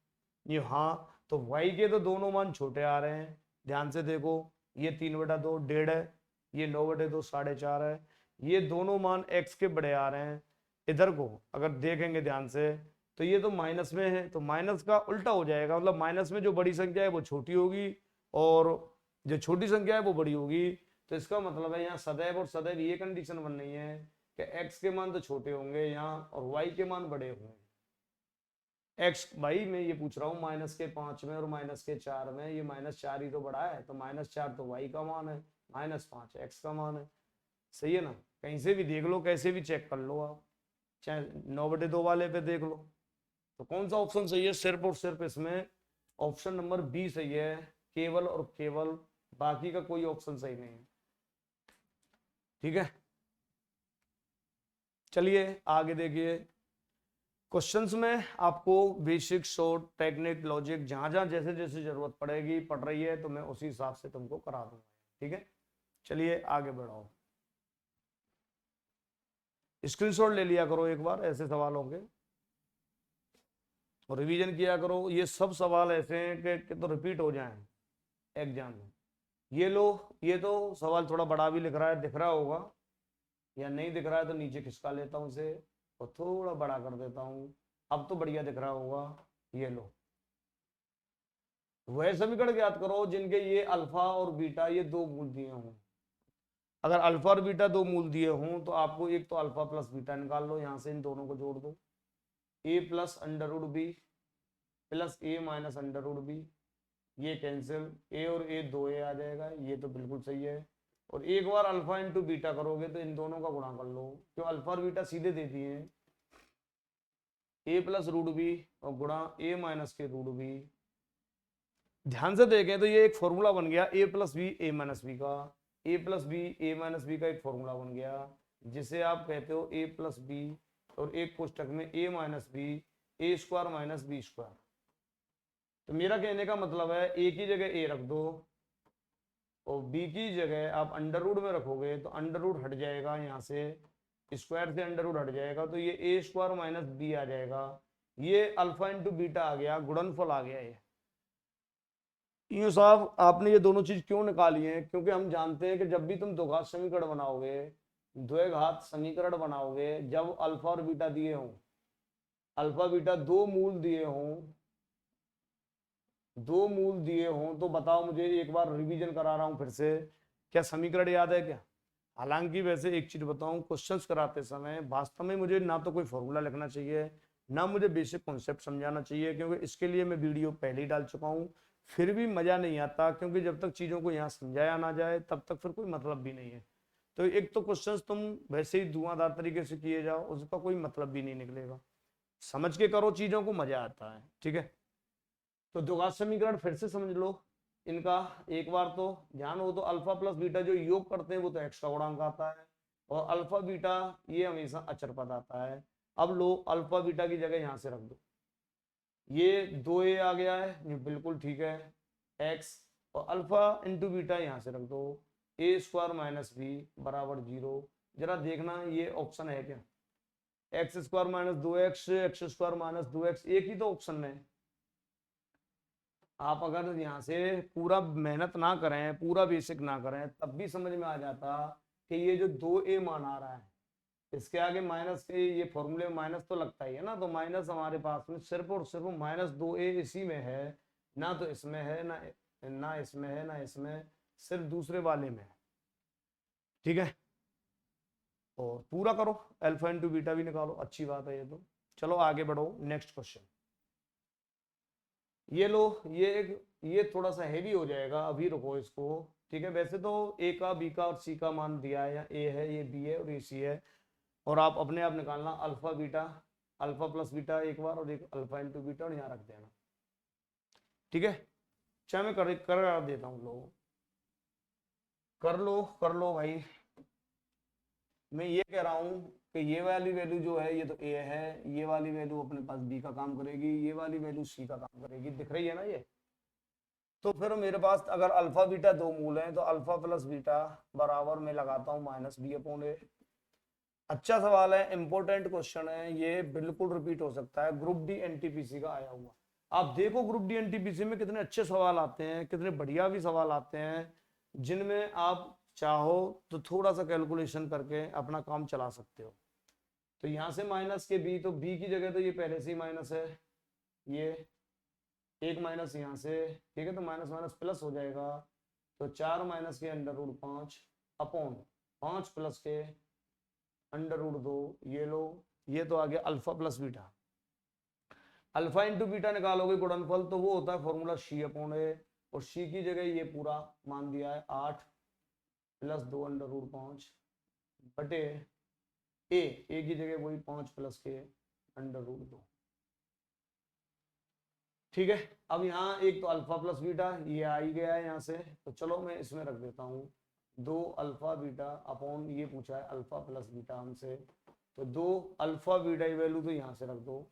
ये हाँ, तो y के तो दोनों मान छोटे आ रहे हैं, ध्यान से देखो, ये 3/2 1.5 है, ये 9/2 4.5 है। ये दोनों मान x के बड़े आ रहे हैं। इधर को अगर देखेंगे ध्यान से तो ये तो माइनस में है, तो माइनस का उल्टा हो जाएगा, मतलब माइनस में जो बड़ी संख्या है वो छोटी होगी और जो छोटी संख्या है वो बड़ी होगी। तो इसका मतलब है यहाँ सदैव और सदैव ये कंडीशन बन रही है कि x के मान तो छोटे होंगे यहाँ और y के मान बड़े होंगे। x भाई मैं ये पूछ रहा हूँ -5 में और -4 में, ये -4 ही तो बड़ा है, तो -4 तो y का मान है, -5 x का मान है। सही है ना, कहीं से भी देख लो, कैसे भी चेक कर लो आप, चाहे 9/2 वाले पे देख लो। तो कौन सा ऑप्शन सही है? सिर्फ और सिर्फ इसमें ऑप्शन नंबर बी सही है, केवल और केवल, बाकी का कोई ऑप्शन सही नहीं है। ठीक है, चलिए आगे देखिए। क्वेश्चंस में आपको बेसिक, शॉर्ट, टेक्निक, लॉजिक जहां जहां जैसे जैसे जरूरत पड़ेगी पड़ रही है तो मैं उसी हिसाब से तुमको करा दूंगा। ठीक है, चलिए आगे बढ़ाओ। स्क्रीनशॉट ले लिया करो एक बार, ऐसे सवाल होंगे और रिवीजन किया करो। ये सब सवाल ऐसे हैं कि तो रिपीट हो जाएं एग्जाम में। ये लो, ये तो सवाल थोड़ा बड़ा भी लिख रहा है, दिख रहा होगा या नहीं दिख रहा है तो नीचे खिसका लेता हूँ इसे और थोड़ा बड़ा कर देता हूँ। अब तो बढ़िया दिख रहा होगा। ये लो, वह समीकरण ज्ञात करो जिनके ये अल्फा और बीटा ये दो मूल दिए हों। अगर अल्फा और बीटा दो मूल दिए हों तो आपको एक तो अल्फा प्लस बीटा निकाल लो, यहां से इन दोनों को जोड़ दो। a plus under B plus a minus under B, ये कैंसिल, a और a 2a आ जाएगा, ये तो बिल्कुल सही है। और एक बार अल्फा इंटू बीटा करोगे तो इन दोनों का गुणा कर लो, क्यों अल्फा और बीटा सीधे दे दिए हैं, a प्लस रूट बी और गुणा a माइनस के रूट बी। ध्यान से देखें तो ये एक फॉर्मूला बन गया a plus B A minus B का, a plus B A minus B का एक फॉर्मूला बन गया जिसे आप कहते हो a प्लस बी और एक कोष्टक में a minus B A square minus B square. तो मेरा कहने का मतलब है a की जगह a रख दो और b की जगह आप अंडर रूट में रखोगे तो अंडर रूट हट जाएगा, यहाँ से स्क्वायर से अंडर रूट हट जाएगा तो ये a स्क्वायर माइनस बी आ जाएगा। ये अल्फा इंटू बीटा आ गया, गुणनफल आ गया। ये यूं साहब आपने ये दोनों चीज क्यों निकाली है? क्योंकि हम जानते हैं कि जब भी तुम द्विघात समीकरण बनाओगे, द्विघात समीकरण बनाओगे, जब अल्फा और बीटा दिए हों, अल्फा बीटा दो मूल दिए हों, दो मूल दिए हों, तो बताओ मुझे, एक बार रिवीजन करा रहा हूं फिर से, क्या समीकरण याद है क्या? हालांकि वैसे एक चीज बताऊं, क्वेश्चंस कराते समय वास्तव में मुझे ना तो कोई फॉर्मूला लिखना चाहिए, ना मुझे बेसिक कॉन्सेप्ट समझाना चाहिए, क्योंकि इसके लिए मैं वीडियो पहले ही डाल चुका हूं। फिर भी मजा नहीं आता, क्योंकि जब तक चीजों को यहाँ समझाया ना जाए तब तक फिर कोई मतलब भी नहीं है। तो एक तो क्वेश्चंस तुम वैसे ही धुआंधार तरीके से किए जाओ, उसका कोई मतलब भी नहीं निकलेगा। समझ के करो चीजों को, मजा आता है। ठीक है, तो द्विघात समीकरण फिर से समझ लो इनका एक बार तो ध्यान हो। तो अल्फा प्लस बीटा जो योग करते हैं वो तो एक्स का गुणांक आता है और अल्फा बीटा ये हमेशा अचर पद आता है। अब लो अल्फा बीटा की जगह यहां से रख दो, ये 2a आ गया है, ये बिल्कुल ठीक है, x और अल्फा इंटू बीटा यहां से रख दो, a स्क्वायर माइनस बी बराबर 0। जरा देखना ये ऑप्शन है क्या? X square minus 2x, x square minus 2x, एक ही तो ऑप्शन में। आप अगर यहाँ से पूरा मेहनत ना करें, पूरा बेसिक ना करें, तब भी समझ में आ जाता कि ये जो 2a मान आ रहा है इसके आगे माइनस के ये फॉर्मूले में माइनस तो लगता ही है ना, तो माइनस हमारे पास में सिर्फ और सिर्फ -2a इसी में है, ना तो इसमें है, ना इसमें है, ना इसमें, सिर्फ दूसरे वाले में है। ठीक है, और पूरा करो, अल्फा इंटू बीटा भी निकालो, अच्छी बात है ये तो। चलो आगे बढ़ो, नेक्स्ट क्वेश्चन। ये लो, ये थोड़ा सा हैवी हो जाएगा, अभी रुको इसको। ठीक है, वैसे तो ए का, बी का और सी का मान दिया है, या ए है, ये बी है और ये सी है, और आप अपने आप निकालना alpha beta, alpha plus beta एक बार और एक अल्फा इंटू बीटा, और यहाँ रख देना। ठीक है, चाहे मैं कर देता हूँ, लोगों कर लो भाई। मैं ये कह रहा हूँ कि ये वाली वैल्यू जो है ये तो ए है, ये वाली वैल्यू अपने पास बी का काम करेगी, ये वाली वैल्यू सी का काम करेगी, दिख रही है ना ये? तो फिर मेरे पास अगर अल्फा बीटा दो मूल हैं तो अल्फा प्लस बीटा बराबर में लगाता हूँ -b/a। अच्छा सवाल है, इंपॉर्टेंट क्वेश्चन है, ये बिल्कुल रिपीट हो सकता है, ग्रुप डी एनटीपीसी का आया हुआ। आप देखो ग्रुप डी एनटीपीसी में कितने अच्छे सवाल आते हैं, कितने बढ़िया भी सवाल आते हैं। जिनमें आप चाहो तो थोड़ा सा कैलकुलेशन करके अपना काम चला सकते हो। तो यहाँ से माइनस के बी, तो बी की जगह तो ये पहले से ही माइनस है, ये एक माइनस यहाँ से, ठीक है, तो माइनस माइनस प्लस हो जाएगा। तो 4 माइनस के अंडर रूट 5 अपॉन 5 प्लस के अंडर रूट 2, ये लो, ये तो आ गया alpha plus beta. Alpha into beta निकालोगे गुणनफल, तो वो होता है फॉर्मूला सी अपॉन ए, और सी की जगह ये पूरा मान दिया है 8 प्लस 2 अंडर रूट 5 बटे ए की जगह वही 5 प्लस के अंडर रूट 2। ठीक है, अब यहाँ एक तो अल्फा प्लस बीटा ये आ ही गया है यहाँ से, तो चलो मैं इसमें रख देता हूँ 2 अल्फा बीटा अपॉन, ये पूछा है अल्फा प्लस बीटा हमसे, तो 2 अल्फा बीटा की वैल्यू तो यहाँ से रख दो,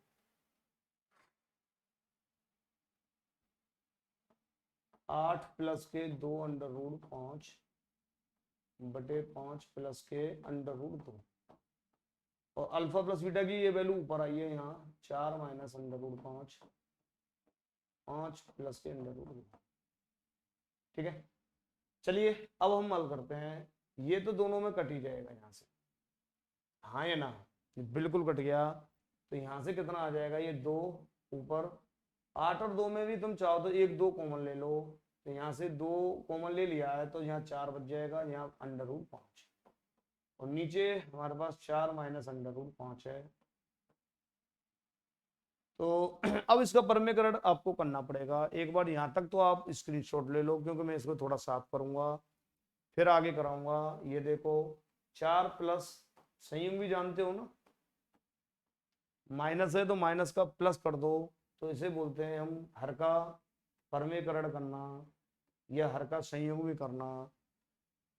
8 प्लस के 2 अंडर रूट 5 बटे 5 प्लस के अंडर रूट 2, और अल्फा प्लस बीटा की ये वैल्यू ऊपर आई है यहाँ 4 माइनस अंडर रूट 5 प्लस के अंडर रूट 2। ठीक है, चलिए अब हम हल करते हैं। ये तो दोनों में कट ही जाएगा यहाँ से, हाँ या ना, बिल्कुल कट गया। तो यहाँ से कितना आ जाएगा, ये 2 ऊपर 8 और 2 में भी तुम चाहो तो 1 2 कॉमन ले लो, तो यहाँ से 2 कॉमन ले लिया है तो यहाँ 4 बच जाएगा, यहाँ अंडर रूट 5, और नीचे हमारे पास 4 माइनस अंडर रूट 5 है। तो अब इसका परमीकरण आपको करना पड़ेगा। एक बार यहाँ तक तो आप स्क्रीनशॉट ले लो, क्योंकि मैं इसको थोड़ा साफ करूंगा फिर आगे कराऊंगा। ये देखो 4 प्लस संयुग भी जानते हो ना, माइनस है तो माइनस का प्लस कर दो, तो इसे बोलते हैं हम हर का परमीकरण करना या हर का संयोग भी करना।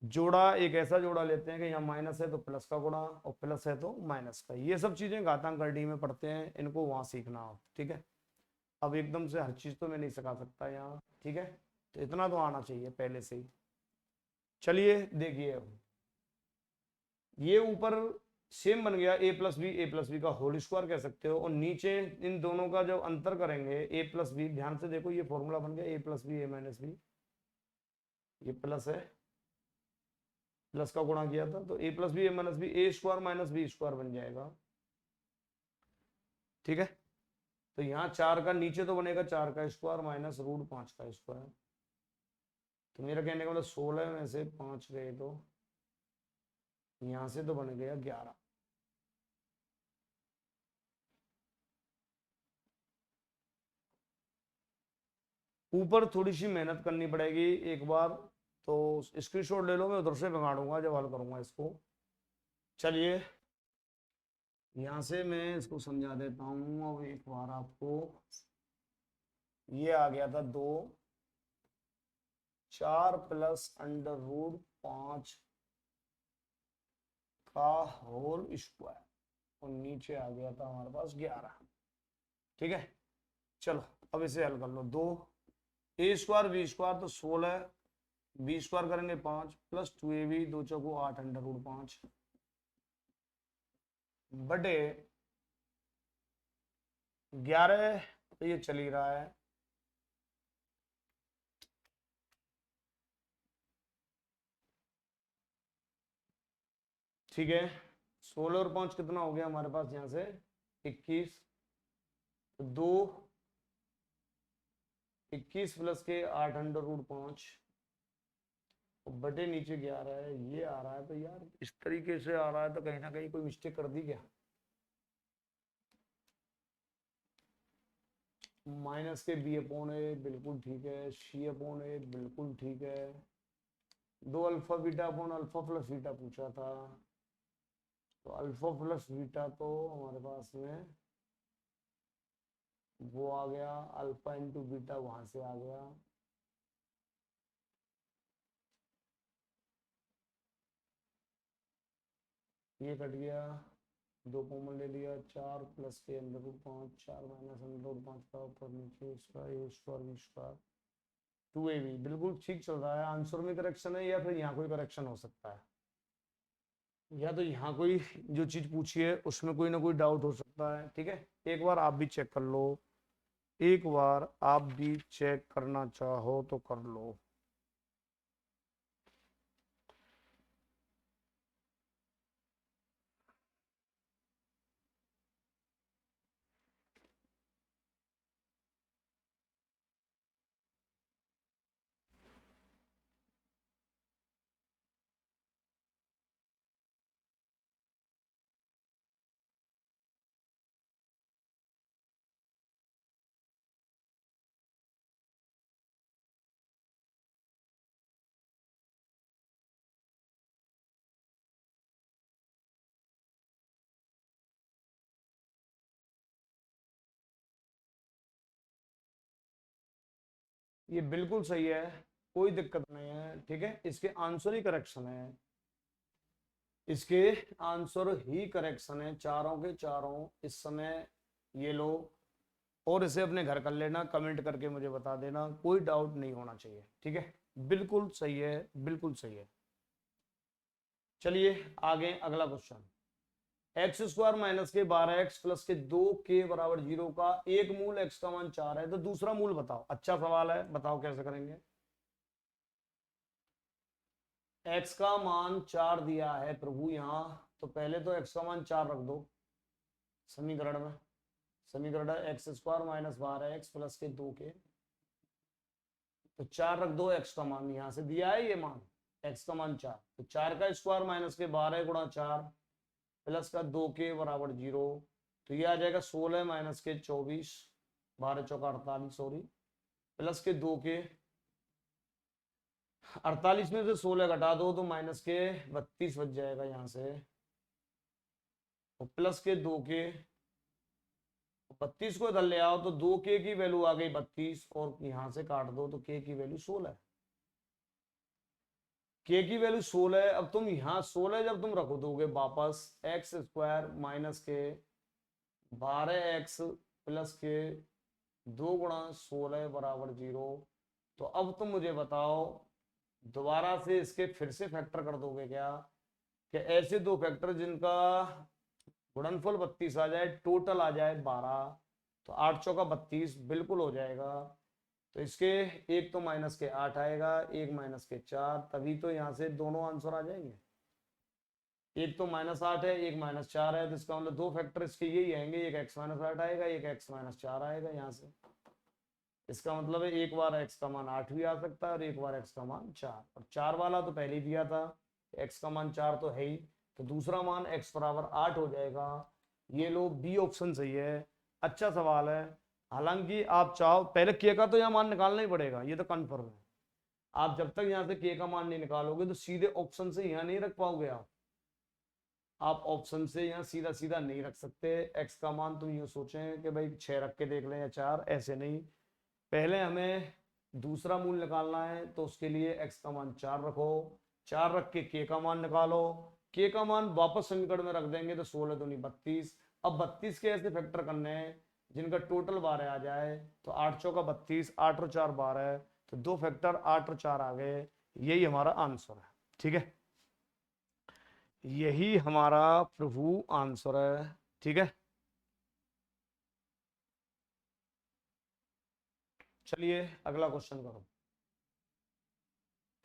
जोड़ा एक ऐसा जोड़ा लेते हैं कि यहाँ माइनस है तो प्लस का गुणा और प्लस है तो माइनस का। ये सब चीजें घातांक डी में पढ़ते हैं, इनको वहां सीखना आप, ठीक है। अब एकदम से हर चीज तो मैं नहीं सिखा सकता यहाँ, ठीक है, तो इतना तो आना चाहिए पहले से ही। चलिए देखिए, अब ये ऊपर सेम बन गया ए प्लस बी का होल स्क्वायर कह सकते हो, और नीचे इन दोनों का जब अंतर करेंगे ए प्लस बी, ध्यान से देखो ये फॉर्मूला बन गया ए plus B A minus B, ये प्लस है, प्लस का गुणा किया था तो ए plus B A minus B, A square minus B square बन जाएगा। ठीक है, तो यहाँ 4 का नीचे तो बनेगा 4 का स्क्वायर माइनस रूट 5 का स्क्वायर, तो मेरा कहने का मतलब 16 में से 5 गए तो यहाँ से तो बन गया 11। ऊपर थोड़ी सी मेहनत करनी पड़ेगी एक बार, तो स्क्रीनशॉट ले लो, मैं उधर से बिगाड़ूंगा जब हल करूंगा इसको। चलिए यहाँ से मैं इसको समझा देता हूँ अब एक बार आपको। ये आ गया था 2 4 प्लस अंडर रूट 5 का होल स्क्वायर, और नीचे आ गया था हमारे पास 11। ठीक है, चलो अब इसे हल कर लो। 2 ए स्क्वायर बी स्क्वायर तो 16, बी स्क्वायर करेंगे 5 प्लस 2ab 2 चौको 8 अंडर रूट 5 बटे 11, तो ये चल ही रहा है, ठीक है। 16 और 5 कितना हो गया हमारे पास यहाँ से 21, तो 2 21 प्लस के 8 अंडर रूट 5 बटे नीचे 11 है, ये आ रहा है। तो यार इस तरीके से आ रहा है तो कहीं ना कहीं कोई मिस्टेक कर दी क्या, माइनस के बी अपॉन ए बिल्कुल ठीक है, सी अपॉन ए बिल्कुल ठीक है, 2 alpha beta upon alpha plus beta पूछा था, तो अल्फा प्लस बीटा तो हमारे पास में वो आ गया, अल्फा इंटू बीटा वहां से आ गया, ये कट गया, 2 कॉमन ले लिया, 4 प्लस के अंदर रूट 5 4 माइनस अंदर रूट 5 का ऊपर नीचे स्क्वायर ए स्क्वायर बी स्क्वायर 2ab बिल्कुल ठीक चल रहा है। आंसर में करेक्शन है या फिर यहाँ कोई करेक्शन हो सकता है, या तो यहाँ कोई जो चीज पूछी है उसमें कोई ना कोई डाउट हो सकता है। ठीक है, एक बार आप भी चेक कर लो, एक बार आप भी चेक करना चाहो तो कर लो। ये बिल्कुल सही है, कोई दिक्कत नहीं है, ठीक है। इसके आंसर ही करेक्शन है, इसके आंसर ही करेक्शन है, चारों के चारों इस समय। ये लो, और इसे अपने घर कर लेना, कमेंट करके मुझे बता देना, कोई डाउट नहीं होना चाहिए, ठीक है। बिल्कुल सही है, बिल्कुल सही है। चलिए आगे अगला क्वेश्चन। एक्स स्क्वायर माइनस के 12x प्लस के 2 बराबर 0 का एक मूल x का मान 4 है, तो दूसरा मूल बताओ। अच्छा सवाल है, बताओ कैसे करेंगे। x का मान 4 दिया है प्रभु यहाँ, तो पहले तो x का मान 4 रख दो समीकरण में। समीकरण है x square minus 12x plus के 2 तो 4 रख दो। x का मान यहाँ से दिया है, ये मान x का मान 4, तो 4 का स्क्वायर माइनस के 12 गुणा 4 प्लस का 2 बराबर 0, तो ये आ जाएगा 16 माइनस के 24, 12 चौका 48 सॉरी, प्लस के 48 में से 16 घटा दो तो माइनस के 32 बच जाएगा यहाँ से, और प्लस के 32 को इधर ले आओ तो 2k की वैल्यू आ गई 32, और यहाँ से काट दो तो k की वैल्यू 16 है। k की वैल्यू 16 है। अब तुम यहाँ 16 जब तुम रखो दोगे वापस, एक्स स्क्वायर माइनस के 12x प्लस के 2 गुणा 16 बराबर 0, तो अब तुम मुझे बताओ दोबारा से इसके फिर से फैक्टर कर दोगे क्या, कि ऐसे दो फैक्टर जिनका गुणनफल 32 आ जाए, टोटल आ जाए 12, तो 8 चौका 32 बिल्कुल हो जाएगा। तो इसके एक तो माइनस के 8 आएगा, एक माइनस के 4, तभी तो यहाँ से दोनों आंसर आ जाएंगे। एक तो -8 है, एक -4 है, तो इसका मतलब दो फैक्टर इसके यही आएंगे, एक x -8 आएगा, एक x -4 आएगा यहाँ से। इसका मतलब है एक बार x का मान 8 भी आ सकता है और एक बार x का मान 4, और 4 वाला तो पहले ही दिया था, x का मान 4 तो है ही, तो दूसरा मान x बराबर 8 हो जाएगा। ये लो, बी ऑप्शन सही है। अच्छा सवाल है। हालांकि आप चाहो पहले k का तो यहाँ मान निकालना ही पड़ेगा, ये तो कन्फर्म है। आप जब तक यहाँ से k का मान नहीं निकालोगे तो सीधे ऑप्शन से यहाँ नहीं रख पाओगे। आप ऑप्शन से यहाँ सीधा सीधा नहीं रख सकते x का मान। तुम यूँ सोचें कि भाई 6 रख के देख लें या 4, ऐसे नहीं। पहले हमें दूसरा मूल निकालना है, तो उसके लिए x का मान 4 रखो, 4 रख के k का मान निकालो, k का मान वापस समीकरण में रख देंगे तो 16 दूनी 32। अब 32 के ऐसे फैक्टर करने हैं जिनका टोटल 12 आ जाए, तो 8 चौका 32, 8 और 4 12, तो दो फैक्टर 8 और 4 आ गए। यही हमारा आंसर है, ठीक है। यही हमारा प्रभु आंसर है, ठीक है। चलिए अगला क्वेश्चन करो।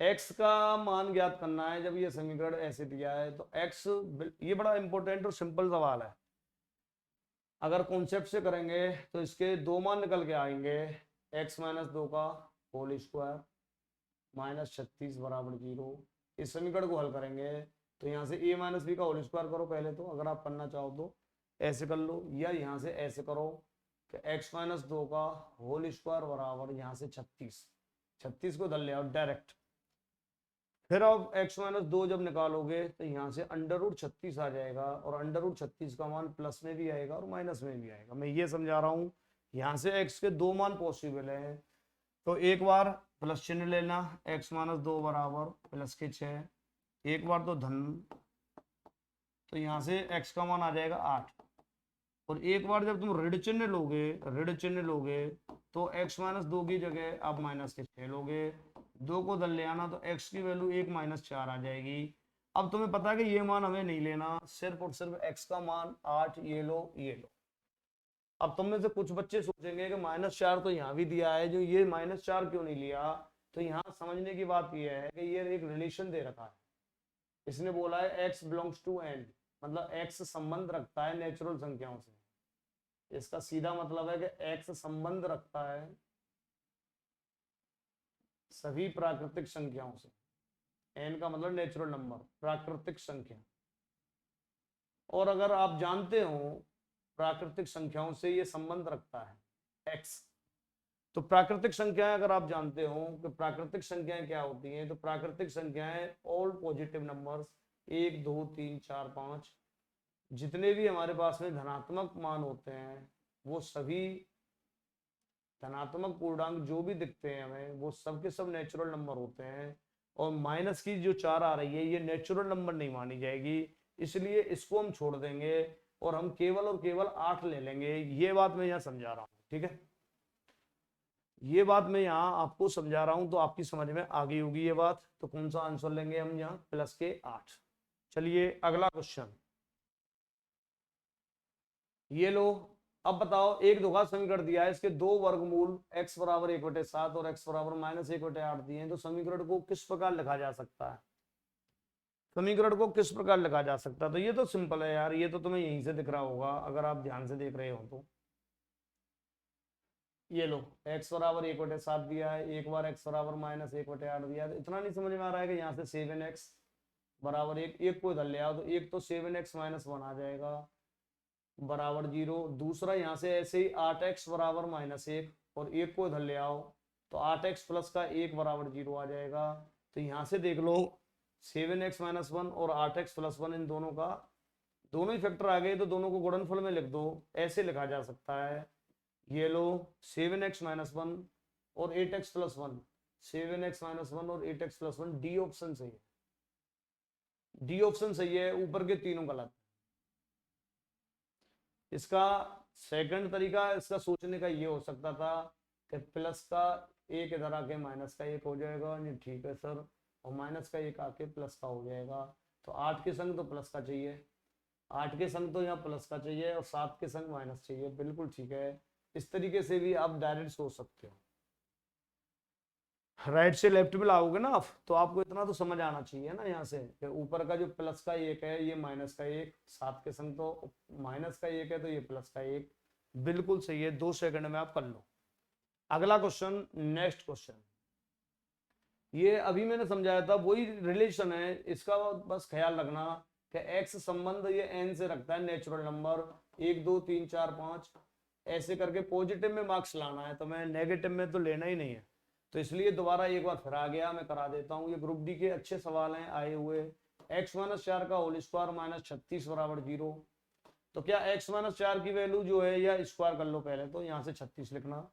x का मान ज्ञात करना है जब ये समीकरण ऐसे दिया है, तो x, ये बड़ा इंपॉर्टेंट और सिंपल सवाल है। अगर कॉन्सेप्ट से करेंगे तो इसके दो मान निकल के आएंगे, x -2 का होल स्क्वायर -36 बराबर 0। इस समीकरण को हल करेंगे तो यहाँ से a - b का होल स्क्वायर करो पहले तो, अगर आप करना चाहो तो ऐसे कर लो, या यहाँ से ऐसे करो कि x -2 का होल स्क्वायर बराबर यहाँ से 36 को धर ले आओ डायरेक्ट। फिर अब x - 2 जब निकालोगे तो यहाँ से √36 आ जाएगा, और √36 का मान प्लस में भी आएगा और माइनस में भी आएगा। मैं ये समझा रहा हूँ, यहाँ से x के दो मान पॉसिबल है, तो एक बार प्लस चिन्ह लेना, x - 2 बराबर प्लस के 6, एक बार तो धन, तो यहाँ से x का मान आ जाएगा 8, और एक बार जब तुम ऋण चिन्ह लोगे तो x - 2 की जगह आप माइनस के 6 लोगे, 2 को दल ले आना तो x की वैल्यू 1 - 4 आ जाएगी। अब तुम्हें पता है कि ये मान हमें नहीं लेना, सिर्फ और सिर्फ x का मान 8 ये लो, ये लो। अब तुम में से कुछ बच्चे सोचेंगे कि -4 तो यहाँ भी दिया है, जो ये -4 क्यों नहीं लिया, तो यहाँ समझने की बात यह है कि ये एक रिलेशन दे रखा है। इसने बोला है x बिलोंग्स टू n, मतलब x संबंध रखता है नेचुरल संख्याओं से। इसका सीधा मतलब है कि x संबंध रखता है सभी प्राकृतिक संख्याओं से। n का मतलब नेचुरल नंबर, प्राकृतिक संख्या। और अगर आप जानते हो प्राकृतिक संख्याओं से ये संबंध रखता है x, तो प्राकृतिक संख्याएं अगर आप जानते हो कि प्राकृतिक संख्याएं क्या होती हैं, तो प्राकृतिक संख्याएं ऑल पॉजिटिव नंबर्स, 1 2 3 4 5, जितने भी हमारे पास में धनात्मक मान होते हैं वो सभी धनात्मक पूर्णांक जो भी दिखते हैं हमें वो सब के सब नेचुरल नंबर होते हैं, और माइनस की जो 4 आ रही है ये नेचुरल नंबर नहीं मानी जाएगी, इसलिए इसको हम छोड़ देंगे और हम केवल और केवल 8 ले लेंगे। ये बात मैं यहाँ समझा रहा हूँ, ठीक है, ये बात मैं यहाँ आपको समझा रहा हूं तो आपकी समझ में आ गई होगी ये बात। तो कौन सा आंसर लेंगे हम यहाँ, प्लस के 8। चलिए अगला क्वेश्चन, ये लो। अब बताओ, एक धोखा समीकरण दिया है, इसके दो वर्गमूल x बराबर 1/7 और x बराबर -1/8 दिए हैं, तो समीकरण को किस प्रकार लिखा जा सकता है, समीकरण को किस प्रकार लिखा जा सकता है? तो ये तो सिंपल है यार, ये तो तुम्हें यहीं से दिख रहा होगा अगर आप ध्यान से देख रहे हो तो। ये लो, x बराबर 1/7 दिया है, एक बार x बराबर -1/8 दिया है, तो इतना नहीं समझ में आ रहा है कि यहाँ से 7x बराबर एक को इधर ले आओ, तो एक तो 7x - 1 आ जाएगा बराबर 0। दूसरा यहाँ से ऐसे ही 8x बराबर -1 और एक को इधर ले आओ तो 8x प्लस का 1 बराबर 0 आ जाएगा। तो यहाँ से देख लो 7x - 1 और 8x प्लस 1, इन दोनों का दोनों ही फैक्टर आ गए तो दोनों को गुणनफल में लिख दो, ऐसे लिखा जा सकता है। ये लो 7x - 1 और 8x प्लस 1, 7x - 1 और 8x प्लस 1, डी ऑप्शन सही है, डी ऑप्शन सही है, ऊपर के तीनों गलत। इसका सेकंड तरीका इसका सोचने का ये हो सकता था कि प्लस का एक इधर आके माइनस का 1 हो जाएगा, नहीं ठीक है सर, और माइनस का 1 आके प्लस का हो जाएगा। तो 8 के संग तो प्लस का चाहिए, 8 के संग तो यहाँ प्लस का चाहिए और 7 के संग माइनस चाहिए, बिल्कुल ठीक है। इस तरीके से भी आप डायरेक्ट सोच सकते हो, राइट से लेफ्ट में लाओगे ना आप, तो आपको इतना तो समझ आना चाहिए ना यहाँ से कि ऊपर का जो प्लस का 1 है ये माइनस का 1, 7 के संग तो माइनस का 1 है तो ये प्लस का 1, बिल्कुल सही है। 2 सेकंड में आप कर लो। अगला क्वेश्चन, नेक्स्ट क्वेश्चन, ये अभी मैंने समझाया था वही रिलेशन है, इसका बस ख्याल रखना कि x संबंध ये n से रखता है नेचुरल नंबर 1 2 3 4 5, ऐसे करके पॉजिटिव में मार्क्स लाना है, तो मैं नेगेटिव में तो लेना ही नहीं है, तो इसलिए दोबारा एक बार फिर आ गया, मैं करा देता हूँ। ये ग्रुप डी के अच्छे सवाल हैं आए हुए। x - 4 का होल स्क्वायर -36 बराबर 0, तो क्या x - 4 की वैल्यू जो है या स्क्वायर कर लो पहले, तो यहाँ से 36 लिखना,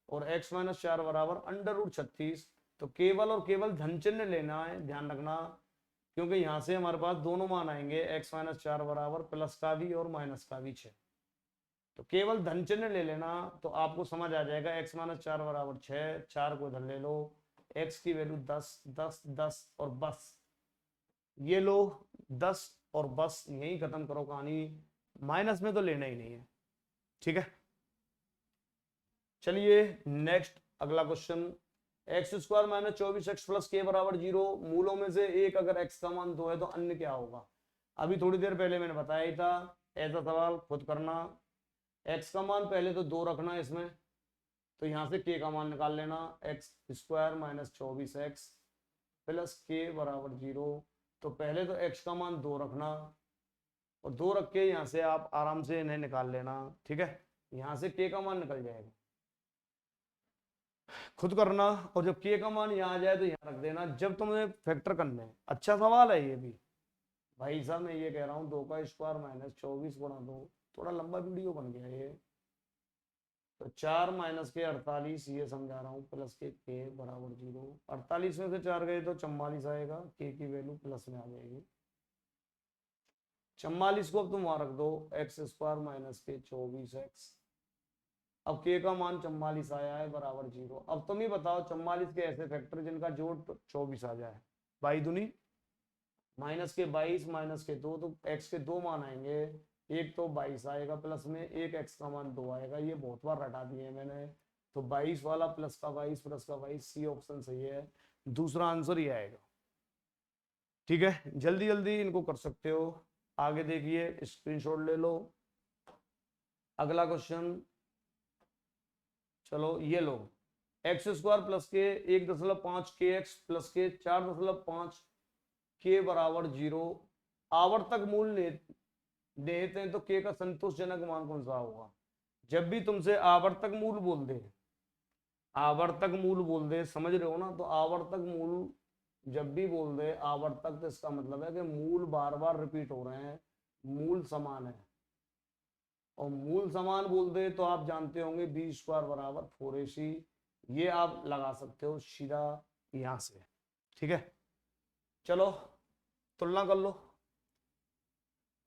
और x - 4 बराबर √36, तो केवल और केवल धन चिन्ह लेना है, ध्यान रखना, क्योंकि यहाँ से हमारे पास दोनों मान आएंगे, x - 4 बराबर प्लस का भी और माइनस का भी 6, तो केवल धन चिन्ह ले लेना तो आपको समझ आ जाएगा। x - 4 बराबर 6, 4 को इधर ले लो, x की वैल्यू 10 10 10 और बस, ये लो 10 और बस, यही खत्म करो कहानी, माइनस में तो लेना ही नहीं है, ठीक है। चलिए नेक्स्ट अगला क्वेश्चन, x² - 24x प्लस के बराबर 0, मूलों में से एक अगर x का मान 2 है तो अन्य क्या होगा? अभी थोड़ी देर पहले मैंने बताया ही था, ऐसा सवाल खुद करना, x का मान पहले तो 2 रखना इसमें, तो यहां से k का मान निकाल लेना, x² - 24x प्लस के बराबर 0, तो पहले तो x का मान 2 रखना और 2 रख के यहां से आप आराम से इन्हें निकाल लेना, ठीक है, यहां से k का मान निकल जाएगा, खुद करना, और जब k का मान यहाँ आ जाए तो यहाँ रख देना जब तुम्हें फैक्टर करने हैं। अच्छा सवाल है ये भी भाई साहब, मैं ये कह रहा हूँ 2 का स्क्वायर -24 गुणा 2, थोड़ा लंबा वीडियो बन गया ये, तो 4 माइनस के 48, ये समझा रहा हूँ, प्लस के बराबर 0, 48 में से 4 गए तो 44 आएगा, के की वैल्यू प्लस में आ जाएगी, 44 को अब तुम वहां रख दो, x² - 24x, अब k का मान 44 आया है बराबर 0। अब तुम ही बताओ 44 के ऐसे फैक्टर जिनका जोड़ 24 आ जाए, बाई दुनी माइनस के 22 माइनस के 2, तो x के 2 मान आएंगे, एक तो 22 आएगा प्लस में, एक x का मान 2 आएगा, ये बहुत बार रटा दिए मैंने, तो 22 वाला प्लस का 22 प्लस का 22, सी ऑप्शन सही है, दूसरा आंसर ये आएगा, ठीक है। जल्दी जल्दी इनको कर सकते हो, आगे देखिए स्क्रीनशॉट ले लो। अगला क्वेश्चन, चलो ये लो, x² प्लस के 1.5 के x प्लस के 4.5 के बराबर 0, आवर्तक मूल देते हैं तो k का संतोषजनक मान कौन सा होगा? जब भी तुमसे आवर्तक मूल बोल दे, आवर्तक मूल बोल दे, समझ रहे हो ना, तो आवर्तक मूल जब भी बोल दे आवर्तक, तो इसका मतलब है कि मूल बार बार रिपीट हो रहे हैं, मूल समान है, और मूल समान बोल दे तो आप जानते होंगे बी स्क्वायर बराबर 4ac, ये आप लगा सकते हो सीधा यहां से, ठीक है। चलो तुलना कर लो,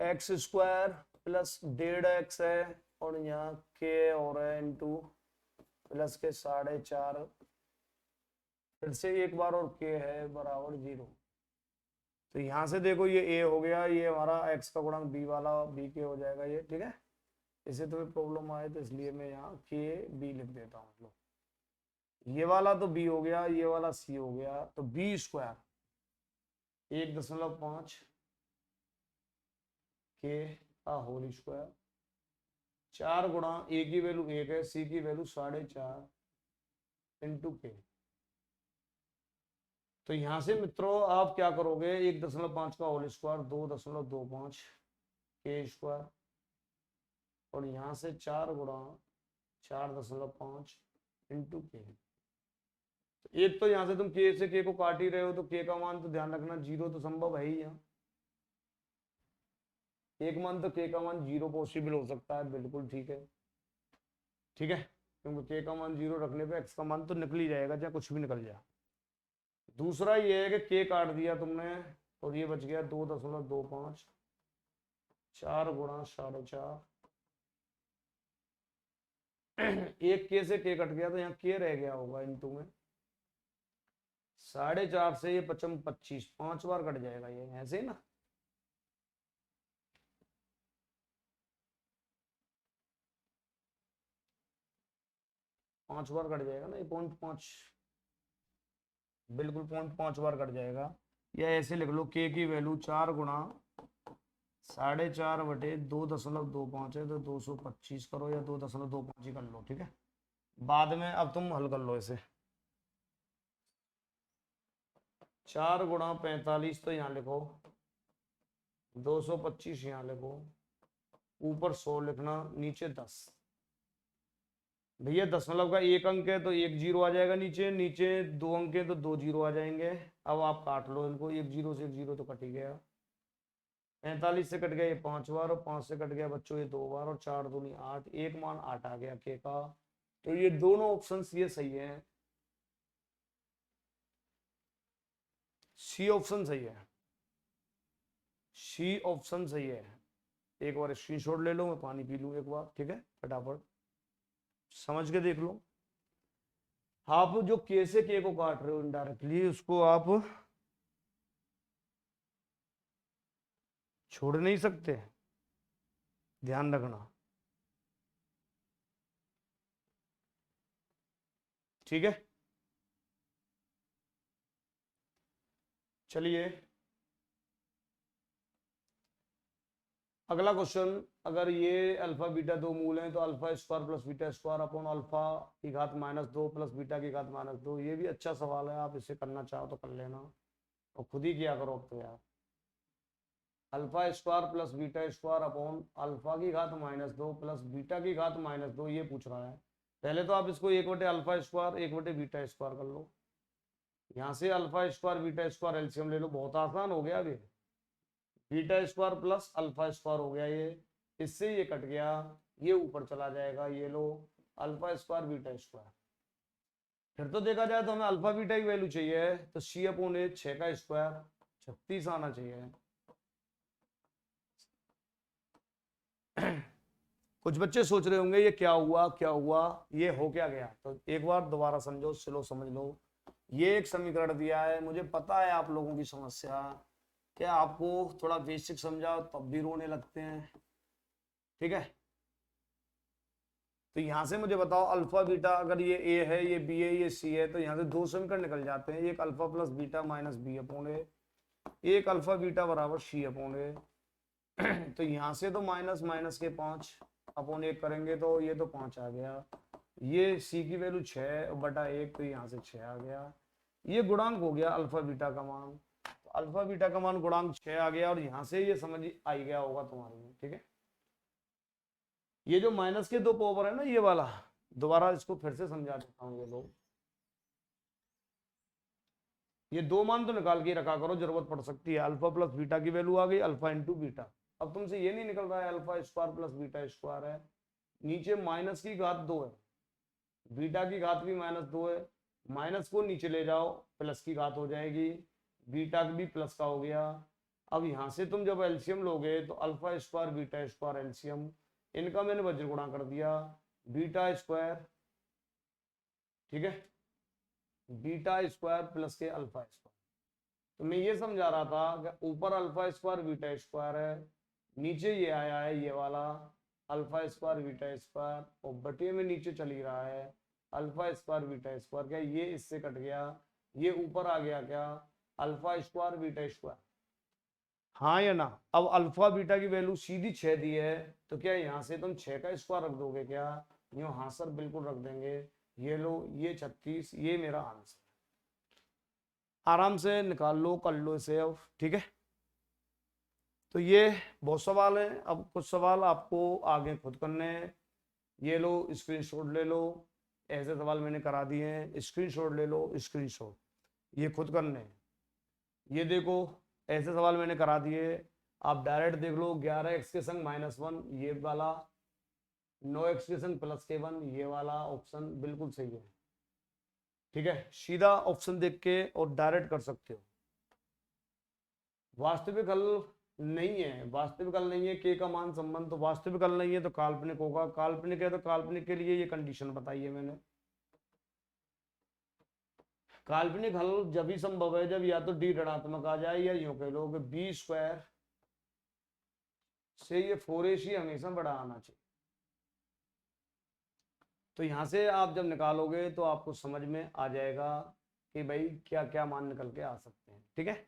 एक्स स्क्वायर प्लस 1.5x है और यहाँ के और है इंटू प्लस के 4.5, फिर से एक बार और के है बराबर 0। तो यहां से देखो ये ए हो गया, ये हमारा एक्स का गुणांक बी वाला बी के हो जाएगा ये, ठीक है। इसे तुम्हें प्रॉब्लम आए तो इसलिए मैं यहाँ के बी लिख देता हूँ। लो ये वाला तो बी हो गया, ये वाला सी हो गया, तो बी स्क्वायर 1.5 के का होल स्क्वायर 4 गुणा ए की वैल्यू 1 है, सी की वैल्यू 4.5 इंटू के। तो यहां से मित्रों आप क्या करोगे, 1.5 का होल स्क्वायर 2.25 के स्क्वायर, और यहां से 4 गुणा 4.5 इंटू के। एक तो यहां से तुम के से के को काट ही रहे हो, तो के का मान तो ध्यान रखना 0 तो संभव है ही, यहाँ एक मान तो के का मान 0 पॉसिबल हो सकता है, बिल्कुल ठीक है, ठीक है, क्योंकि के का मान 0 रखने पे एक्स का मान तो निकल ही जाएगा, चाहे कुछ भी निकल जाए। दूसरा ये है कि के काट दिया तुमने और ये बच गया 2.25, 4 गुणा 4.5, एक के से के कट गया तो यहाँ के रह गया होगा इंटू में 4.5 से ये 25, 5 बार कट जाएगा ये ऐसे ही ना, पांच बार कट जाएगा ना ये 0.5, बिल्कुल 0.5 बार कट जाएगा। या ऐसे लिख लो के की वैल्यू 4 गुणा 4.5 बटे 2.25 है, तो 225 करो या 2.25 ही कर लो, ठीक है। बाद में अब तुम हल कर लो इसे, 4 गुणा 45 तो यहाँ लिखो, 225 यहाँ लिखो, ऊपर 100 लिखना, नीचे 10। भैया दशमलव का एक अंक है तो एक जीरो आ जाएगा, नीचे नीचे 2 अंक है तो 2 जीरो आ जाएंगे। अब आप काट लो इनको, एक जीरो से एक जीरो तो कट ही गया, 45 से कट गया ये 5 बार, और 5 से कट गया बच्चों ये 2 बार, और 4 दूनी 8, एक मान 8 आ गया के का। तो ये दोनों ऑप्शंस ये सही है, सी ऑप्शन सही है, सी ऑप्शन सही है। एक बार स्क्रीनशॉट ले लो, मैं पानी पी लूं एक बार, ठीक है, फटाफट समझ के देख लो। आप जो के से के को काट रहे हो इनडायरेक्टली, उसको आप छोड़ नहीं सकते, ध्यान रखना, ठीक है। चलिए अगला क्वेश्चन, अगर ये अल्फा बीटा दो मूल हैं तो alpha square plus beta square upon alpha की घात -2 प्लस बीटा की घात -2, ये भी अच्छा सवाल है, आप इसे करना चाहो तो कर लेना और खुद ही किया करो अब तो यार। Alpha square plus beta square upon alpha की घात -2 प्लस बीटा की घात -2 ये पूछ रहा है। पहले तो आप इसको 1 बटे अल्फा स्क्वायर 1 बटे बीटा स्क्वायर कर लो, यहाँ से alpha square beta square LCM ले लो, बहुत आसान हो गया अभी। Beta square plus alpha square हो गया ये, इससे ये कट गया, ये ऊपर चला जाएगा, ये लो अल्फा स्क्वायर बीटा स्क्वायर। फिर तो देखा जाए तो हमें अल्फा बीटा की वैल्यू चाहिए, तो सी अपॉन ए 6 का स्क्वायर 36 आना चाहिए। कुछ बच्चे सोच रहे होंगे ये क्या हुआ क्या हुआ, ये हो क्या गया, तो एक बार दोबारा समझो, चलो समझ लो। ये एक समीकरण दिया है, मुझे पता है आप लोगों की समस्या, क्या आपको थोड़ा बेसिक समझाओ तब भी रोने लगते हैं, ठीक है। तो यहां से मुझे बताओ अल्फा बीटा, अगर ये ए है ये बी है ये सी है, तो यहाँ से दो समीकरण निकल जाते हैं, एक alpha plus beta minus B upon A, एक अल्फा बीटा बराबर सी अपॉन ए। तो यहाँ से तो माइनस माइनस के 5 अपॉन 1 करेंगे तो ये तो 5 आ गया, ये सी की वैल्यू 6 बटा 1, तो यहाँ से 6 आ गया, ये गुणांक हो गया अल्फा बीटा का मान। तो अल्फा बीटा का मान गुणांक 6 आ गया, और यहाँ से ये समझ आई गया होगा तुम्हारे में, ठीक है। ये जो माइनस के 2 पावर है ना ये वाला, दोबारा इसको फिर से समझा देता हूँ। ये लोग ये दो मान तो निकाल के रखा करो, जरूरत पड़ सकती है। अल्फा प्लस बीटा की वैल्यू आ गई, अल्फा इंटू बीटा, अब तुमसे ये नहीं निकल रहा है alpha square plus beta square है, नीचे माइनस की घात 2 है, बीटा की घात भी -2 है, माइनस को नीचे ले जाओ प्लस की घात हो जाएगी, बीटा भी प्लस का हो गया। अब यहां से तुम जब एलसीएम लोगे तो alpha square beta square LCM, इनका मैंने वज्र गुणा कर दिया, बीटा स्क्वायर, ठीक है, बीटा स्क्वायर प्लस के अल्फा स्क्वायर। तो मैं ये समझा रहा था कि ऊपर अल्फा स्क्वायर बीटा स्क्वायर है, नीचे ये आया है ये वाला अल्फा स्क्वायर बीटा स्क्वायर, और बटे में नीचे चली रहा है अल्फा स्क्वायर बीटा स्क्वायर, क्या ये इससे कट गया, ये ऊपर आ गया क्या अल्फा स्क्वायर बीटा स्क्वायर, हाँ या ना। अब अल्फा बीटा की वैल्यू सीधी 6 दी है, तो क्या यहाँ से तुम 6 का स्क्वायर रख दोगे क्या, यूं हाँ सर बिल्कुल रख देंगे, ये लो ये 36, ये मेरा आंसर, आराम से निकाल लो कर लो इसे अब, ठीक है। तो ये बहुत सवाल है, अब कुछ सवाल आपको आगे खुद करने हैं, ये लो स्क्रीनशॉट ले लो, ऐसे सवाल मैंने करा दिए हैं, स्क्रीनशॉट ले लो, स्क्रीनशॉट, ये खुद करने हैं। ये देखो ऐसे सवाल मैंने करा दिए, आप डायरेक्ट देख लो, 11x के संग -1 ये वाला, 9x के संग +k1 ये वाला ऑप्शन बिल्कुल सही है, ठीक है। सीधा ऑप्शन देख के और डायरेक्ट कर सकते हो, वास्तविक हल नहीं है, वास्तविक हल नहीं है, के का मान संबंध तो वास्तविक हल नहीं है तो काल्पनिक होगा, काल्पनिक है तो काल्पनिक के लिए ये कंडीशन बताई है मैंने, काल्पनिक हल जब ही संभव है जब या तो डी ऋणात्मक आ जाए, या यूं कह लो कि बी स्क्वायर से ये 4ac हमेशा बड़ा आना चाहिए। तो यहां से आप जब निकालोगे तो आपको समझ में आ जाएगा कि भाई क्या क्या मान निकल के आ सकते हैं, ठीक है।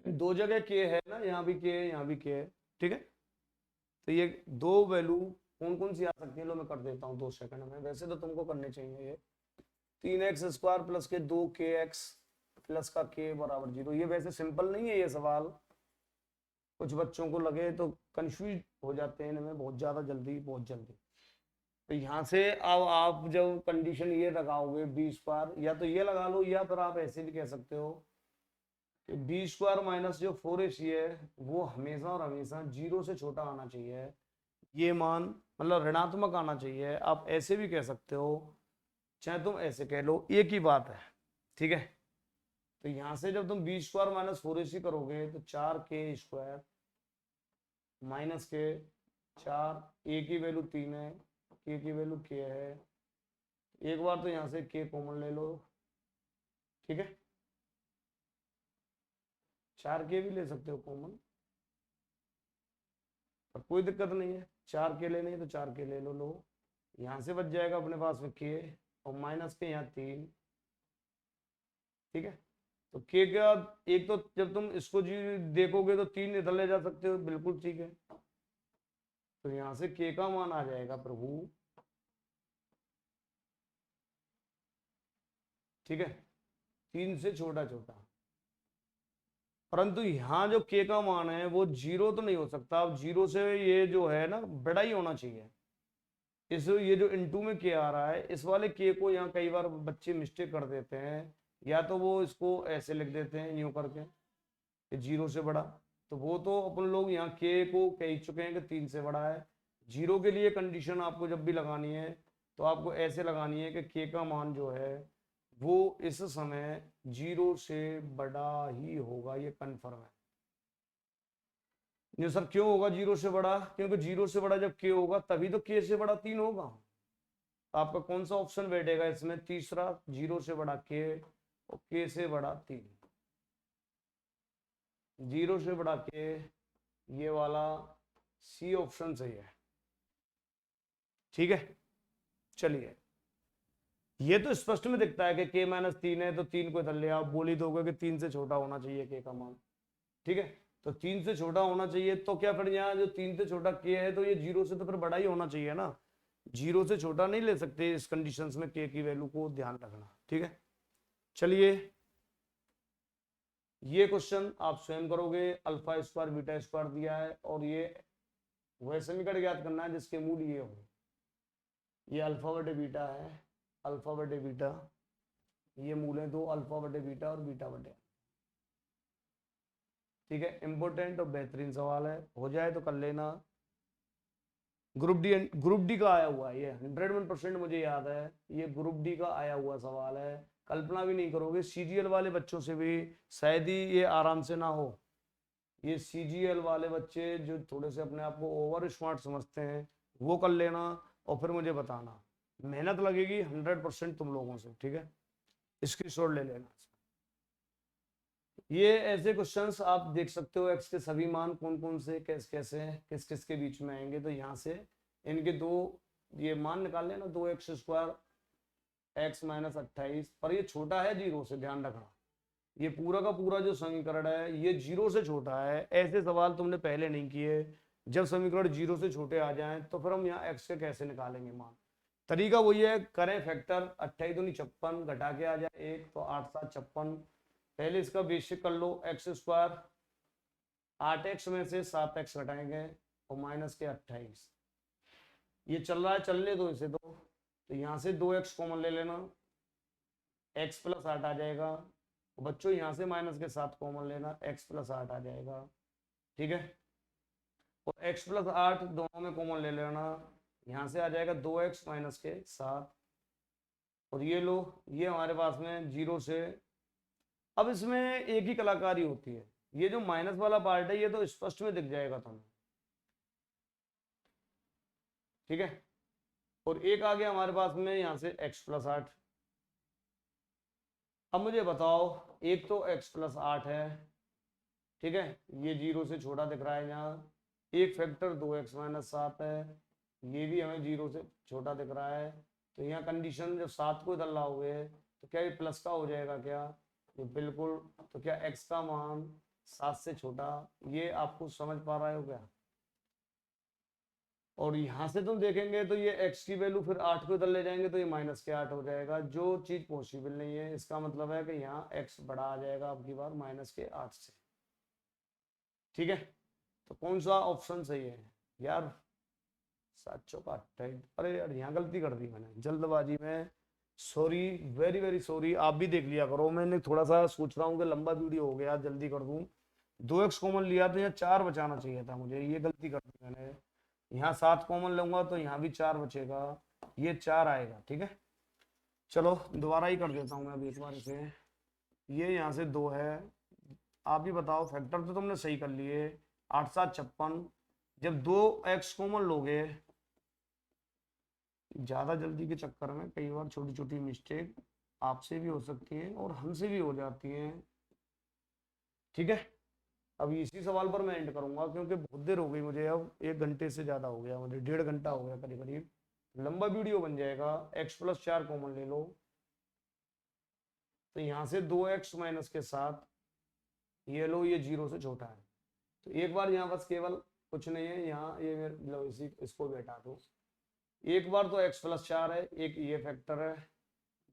दो जगह के है ना, यहाँ भी के है यहाँ भी के है, ठीक है। तो ये दो वैल्यू कौन कौन सी आ सकती है, लो मैं कर देता हूँ 2 सेकंड में, वैसे तो तुमको करने चाहिए ये 3x स्क्वायर प्लस के 2kx प्लस का k बराबर 0, ये वैसे सिंपल नहीं है ये सवाल, कुछ बच्चों को लगे तो कंफ्यूज हो जाते हैं इनमें बहुत ज्यादा जल्दी, बहुत जल्दी। तो यहाँ से अब आप जब कंडीशन ये लगाओगे बी स्क्वायर, या तो ये लगा लो या फिर आप ऐसे भी कह सकते हो कि बी स्क्वायर माइनस जो 4ac है वो हमेशा और हमेशा 0 से छोटा आना चाहिए, ये मान मतलब ऋणात्मक आना चाहिए, आप ऐसे भी कह सकते हो, चाहे तुम ऐसे कह लो, एक ही बात है, ठीक है। तो यहां से जब तुम बी स्क्वायर माइनस 4ac करोगे तो 4k स्क्वायर माइनस के 4, a की वैल्यू 3 है, k की वैल्यू k है, एक बार तो यहां से k कॉमन ले लो, ठीक है, 4k भी ले सकते हो कॉमन, पर कोई दिक्कत नहीं है, 4k लेने तो 4k ले लो, यहां से बच जाएगा अपने पास में k, और माइनस के यहाँ 3, ठीक है। तो k का एक तो जब तुम इसको जी देखोगे तो 3 इधर ले जा सकते हो, बिल्कुल ठीक है। तो यहां से k का मान आ जाएगा प्रभु, ठीक है, 3 से छोटा छोटा, परंतु यहाँ जो k का मान है वो 0 तो नहीं हो सकता, अब 0 से ये जो है ना बड़ा ही होना चाहिए, इस ये जो इनटू में k आ रहा है, इस वाले k को यहाँ कई बार बच्चे मिस्टेक कर देते हैं, या तो वो इसको ऐसे लिख देते हैं यूं करके 0 से बड़ा, तो वो तो अपन लोग यहाँ k को कह चुके हैं कि 3 से बड़ा है। 0 के लिए कंडीशन आपको जब भी लगानी है तो आपको ऐसे लगानी है कि k का मान जो है वो इस समय 0 से बड़ा ही होगा, ये कंफर्म है। नहीं सर क्यों होगा 0 से बड़ा, क्योंकि 0 से बड़ा जब k होगा तभी तो k से बड़ा 3 होगा, तो आपका कौन सा ऑप्शन बैठेगा इसमें, तीसरा, 0 से बड़ा k और k से बड़ा 3, 0 से बड़ा k, ये वाला सी ऑप्शन सही है, ठीक है। चलिए ये तो स्पष्ट में दिखता है कि k -3 है, तो 3 को इधर ले आओ, बोल ही दोगे कि 3 से छोटा होना चाहिए k का मान, ठीक है। तो 3 से छोटा होना चाहिए, तो क्या फिर यहाँ जो 3 से छोटा k है तो ये 0 से तो फिर बड़ा ही होना चाहिए ना, 0 से छोटा नहीं ले सकते इस कंडीशंस में, k की वैल्यू को ध्यान रखना, ठीक है। चलिए ये क्वेश्चन आप स्वयं करोगे, अल्फा स्क्वायर बीटा स्क्वायर दिया है, और ये वह समीकरण ज्ञात करना है जिसके मूल ये हो, ये अल्फा बटे बीटा है, अल्फा बटे बीटा, ये मूल है 2 अल्फा बटे बीटा और बीटा बटे, ठीक है, इंपॉर्टेंट और बेहतरीन सवाल है, हो जाए तो कर लेना। ग्रुप डी का आया हुआ है ये, 101% मुझे याद है, ये ग्रुप डी का आया हुआ सवाल है। कल्पना भी नहीं करोगे, सीजीएल वाले बच्चों से भी शायद ही ये आराम से ना हो। ये सीजीएल वाले बच्चे जो थोड़े से अपने आप को ओवर स्मार्ट समझते हैं वो कर लेना, और फिर मुझे बताना। मेहनत लगेगी 100% तुम लोगों से, ठीक है, स्क्रीनशॉट ले लेना। ये ऐसे क्वेश्चंस आप देख सकते हो, एक्स के सभी मान कौन कौन से कैसे कैसे किस किस के बीच में आएंगे, तो यहाँ से इनके दो ये मान निकाल लेना, 2x² x माइनस 28, पर ये छोटा है 0 से, ध्यान रखना। ये पूरा का पूरा जो समीकरण है ये 0 से छोटा है। ऐसे सवाल तुमने पहले नहीं किए। जब समीकरण 0 से छोटे आ जाएं तो फिर हम यहाँ x के कैसे निकालेंगे मान। तरीका वही है, करें फैक्टर, 28 दूनी 56, घटा के आ जाए 1 तो 8 7 56। पहले इसका बेसिक कर लो, x², 8x में से 7x घटाएंगे और माइनस के 28। ये चल रहा है, चलने दो इसे तो यहाँ से 2x कॉमन ले लेना, x प्लस 8 आ जाएगा। बच्चों यहाँ से माइनस के 7 कॉमन लेना, x प्लस 8 आ जाएगा, ठीक है। और x प्लस 8 दोनों में कॉमन ले लेना, यहाँ से आ जाएगा 2x माइनस के 7। और ये लो, ये हमारे पास में 0 से, अब इसमें एक ही कलाकारी होती है, ये जो माइनस वाला पार्ट है ये तो स्पष्ट में दिख जाएगा तुम्हें, ठीक है। और एक आ गया हमारे पास में यहाँ से x प्लस 8। अब मुझे बताओ, एक तो x प्लस 8 है, ठीक है, ये 0 से छोटा दिख रहा है यहाँ। एक फैक्टर 2x माइनस 7 है, ये भी हमें 0 से छोटा दिख रहा है। तो यहाँ कंडीशन जब 7 को इधर लाओगे तो क्या ये प्लस का हो जाएगा क्या, ये बिल्कुल। तो क्या x का मान 7 से छोटा, ये आपको समझ पा रहे हो क्या। और यहाँ से तुम देखेंगे तो ये x की वैल्यू फिर 8 को इधर ले जाएंगे तो ये माइनस के 8 हो जाएगा, जो चीज पॉसिबल नहीं है। इसका मतलब है कि यहाँ x बड़ा आ जाएगा आपकी बार माइनस के 8 से, ठीक है। तो कौन सा ऑप्शन सही है यार, 7 चौका 28। अरे यार यहाँ गलती कर दी मैंने जल्दबाजी में, सॉरी, वेरी वेरी सॉरी। आप भी देख लिया करो, मैंने थोड़ा सा सोच रहा हूँ कि लंबा वीडियो हो गया, जल्दी कर दूं। 2x कॉमन लिया तो यहाँ 4 बचाना चाहिए था मुझे, ये गलती कर दी मैंने। यहाँ 7 कॉमन लूंगा तो यहाँ भी 4 बचेगा, ये 4 आएगा, ठीक है। चलो दोबारा ही कर देता हूँ मैं अभी एक बार इसे। ये यहाँ से 2 है, आप ही बताओ, फैक्टर तो तुमने सही कर लिए, 8 7 56। जब 2x कॉमन लोगे, ज्यादा जल्दी के चक्कर में कई बार छोटी छोटी मिस्टेक आपसे भी हो सकती है और हमसे भी हो जाती हैं, ठीक है। अब इसी सवाल पर मैं एंड करूंगा क्योंकि बहुत देर हो गई मुझे, अब 1 घंटे से ज्यादा हो गया मुझे, 1.5 घंटा हो गया करीब करीब, लंबा वीडियो बन जाएगा। x प्लस 4 कॉमन ले लो, तो यहाँ से 2x माइनस के 7, ये लो, ये 0 से छोटा है। तो एक बार यहाँ बस केवल कुछ नहीं है, यहाँ ये मेरे लो, इसी इसको भी हटा दो। एक बार तो x प्लस 4 है, एक ये फैक्टर है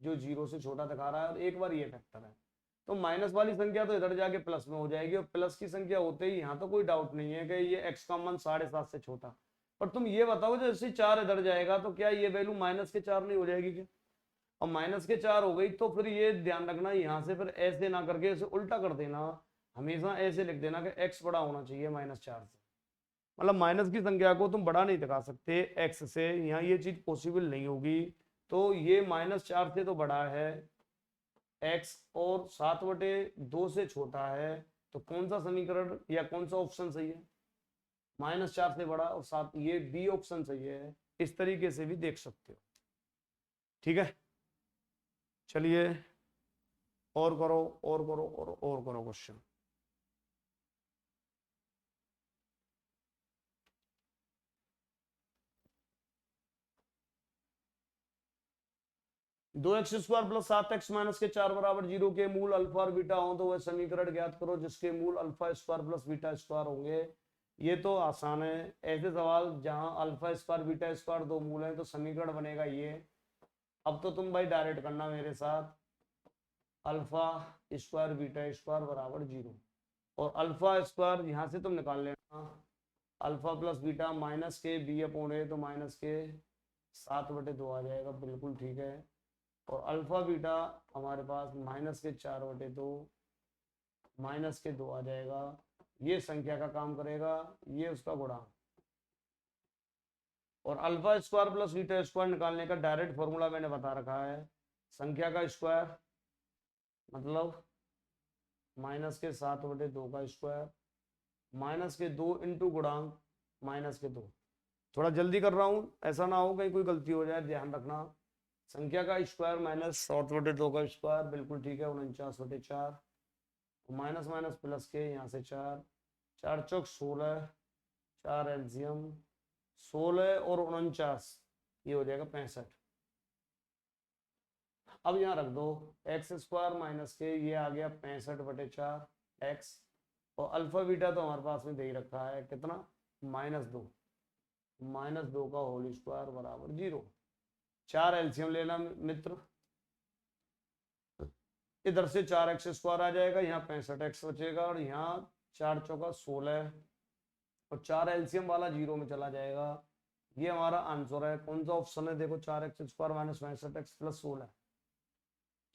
जो 0 से छोटा दिखा रहा है, और एक बार ये फैक्टर है। तो माइनस वाली संख्या तो इधर जाके प्लस में हो जाएगी, और प्लस की संख्या होते ही यहाँ तो कोई डाउट नहीं है कि ये x का मान 7.5 से छोटा। पर तुम ये बताओ, जैसे 4 इधर जाएगा तो क्या ये वैल्यू माइनस के 4 नहीं हो जाएगी क्या। और माइनस के 4 हो गई तो फिर ये ध्यान रखना, यहाँ से फिर ऐसे ना करके इसे उल्टा कर देना, हमेशा ऐसे लिख देना कि x बड़ा होना चाहिए -4 से। मतलब माइनस की संख्या को तुम बड़ा नहीं दिखा सकते x से, यहाँ ये चीज पॉसिबल नहीं होगी। तो ये -4 से तो बड़ा है x, और 7/2 से छोटा है। तो कौन सा समीकरण या कौन सा ऑप्शन सही है, -4 से बड़ा और 7, ये बी ऑप्शन सही है। इस तरीके से भी देख सकते हो, ठीक है। चलिए और करो और करो और करो क्वेश्चन। दो x² प्लस 7x माइनस के 4 बराबर 0 के मूल अल्फा और बीटा हो तो वह समीकरण ज्ञात करो जिसके मूल α² प्लस β² होंगे। ये तो आसान है, ऐसे सवाल जहां α² β² दो मूल है तो समीकरण बनेगा ये। अब तो तुम भाई डायरेक्ट करना मेरे साथ, α² β² बराबर 0, और α² यहाँ से तुम निकाल लेना, अल्फा प्लस बीटा माइनस के b/a तो माइनस के 7/2 आ जाएगा, बिल्कुल ठीक है। और अल्फा बीटा हमारे पास -4/2 -2 आ जाएगा, ये संख्या का काम करेगा, ये उसका गुणांक। और alpha square plus beta square निकालने का डायरेक्ट फॉर्मूला मैंने बता रखा है, संख्या का स्क्वायर मतलब -7/2 का स्क्वायर, -2 इंटू गुणांक -2। थोड़ा जल्दी कर रहा हूं, ऐसा ना हो कहीं कोई गलती हो जाए, ध्यान रखना। संख्या का स्क्वायर -7/2 का स्क्वायर, बिल्कुल ठीक है, 49/4, माइनस माइनस प्लस के यहाँ से 4, 4 चौक 16, 4 एलसीएम 16 और 49, ये हो जाएगा 65। अब यहाँ रख दो एक्स स्क्वायर माइनस के, ये आ गया 65/4 एक्स, और अल्फा बीटा तो हमारे पास में दे ही रखा है कितना, -2 का होल स्क्वायर बराबर 0। 4 एलसीएम लेना मित्र, इधर से 4x स्क्वायर आ जाएगा, यहाँ 65x बचेगा, और यहाँ 4 चौका 16, और 4 एलसीएम वाला 0 में चला जाएगा। ये हमारा आंसर है। कौन सा ऑप्शन है, देखो 4x square minus 65x plus 16,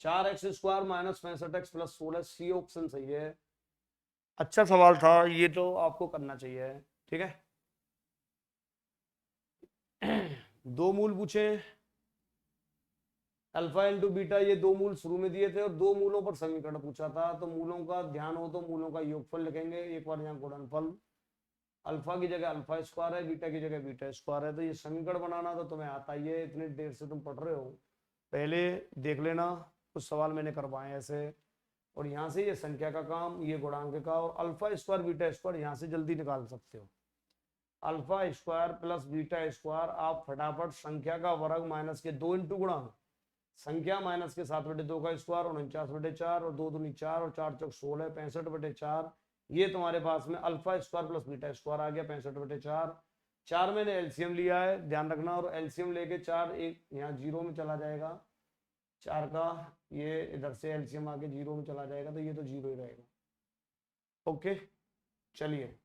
4x square minus 65x plus 16, C option सही है। अच्छा सवाल था ये, तो आपको करना चाहिए, ठीक है। दो मूल पूछे, अल्फा इंटू बीटा, ये दो मूल शुरू में दिए थे, और दो मूलों पर समीकरण पूछा था, तो मूलों का ध्यान हो तो मूलों का योगफल लिखेंगे, एक बार यहाँ गुणनफल, अल्फा की जगह अल्फा स्क्वायर है, बीटा की जगह बीटा स्क्वायर है, तो ये समीकरण बनाना तो तुम्हें आता ही है, इतनी देर से तुम पढ़ रहे हो, पहले देख लेना, कुछ सवाल मैंने करवाए ऐसे। और यहाँ से ये संख्या का काम, ये गुणांक का, और अल्फा स्क्वायर बीटा स्क्वायर यहाँ से जल्दी निकाल सकते हो। Alpha square plus beta square, आप फटाफट संख्या का वर्ग माइनस के 2 इंटू गुणांक, संख्या -7/2 का स्क्वायर 49/4, और 2 दूनी 4, और 4 चौक 16, 65/4, ये तुम्हारे पास में alpha square plus beta square आ गया 65/4। 4 मैंने एलसीएम लिया है, ध्यान रखना, और एलसीएम लेके 4 एक यहाँ 0 में चला जाएगा, 4 का ये इधर से एलसीएम आके 0 में चला जाएगा, तो ये तो 0 ही रहेगा। ओके, चलिए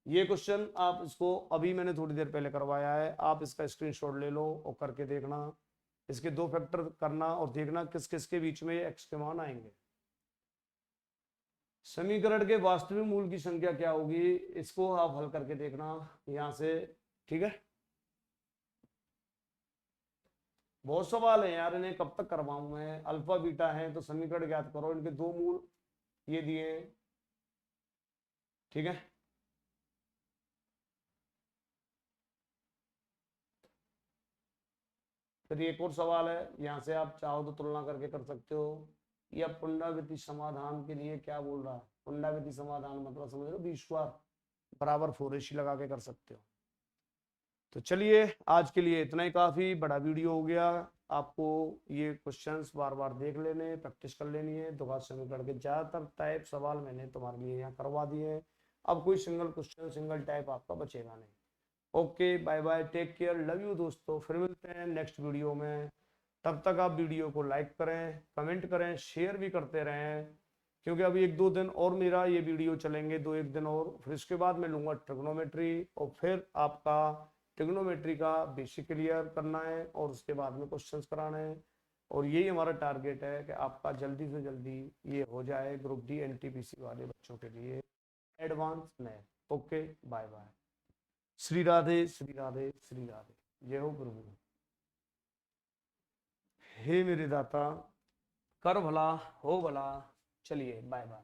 ये क्वेश्चन आप इसको अभी मैंने थोड़ी देर पहले करवाया है, आप इसका स्क्रीनशॉट ले लो और करके देखना, इसके 2 फैक्टर करना और देखना किस किस के बीच में एक्स के मान आएंगे। समीकरण के वास्तविक मूल की संख्या क्या होगी, इसको आप हल करके देखना यहां से, ठीक है। बहुत सवाल है यार, इन्हें कब तक करवाऊं मैं, अल्फा बीटा है तो समीकरण ज्ञात करो, इनके 2 मूल ये दिए, ठीक है। फिर एक और सवाल है, यहाँ से आप चाहो तो तुलना करके कर सकते हो, या पुनरावृत्ति समाधान के लिए क्या बोल रहा है, पुनरावृत्ति समाधान मतलब समझ लो बी स्क्वायर बराबर 4AC लगा के कर सकते हो। तो चलिए आज के लिए इतना ही काफी बड़ा वीडियो हो गया, आपको ये क्वेश्चंस बार बार देख लेने, प्रैक्टिस कर लेनी है। द्विघात समीकरण के ज्यादातर टाइप सवाल मैंने तुम्हारे लिए यहाँ करवा दिए हैं, अब कोई सिंगल क्वेश्चन सिंगल टाइप आपका बचेगा नहीं। Okay, bye bye, take care, love you दोस्तों, फिर मिलते हैं नेक्स्ट वीडियो में। तब तक आप वीडियो को लाइक करें, कमेंट करें, शेयर भी करते रहें, क्योंकि अभी 1-2 दिन और मेरा ये वीडियो चलेंगे, 2-1 दिन और, फिर इसके बाद मैं लूंगा ट्रिग्नोमेट्री, और फिर आपका ट्रिग्नोमेट्री का बेसिक क्लियर करना है, और उसके बाद में क्वेश्चंस कराना है, और यही हमारा टारगेट है कि आपका जल्दी से जल्दी ये हो जाए ग्रुप डी एनटीपीसी वाले बच्चों के लिए एडवांस में। Okay, bye bye, Shri Radhe Shri Radhe Shri Radhe, जय हो प्रभु। हे मेरे दाता, कर भला हो भला, चलिए बाय बाय।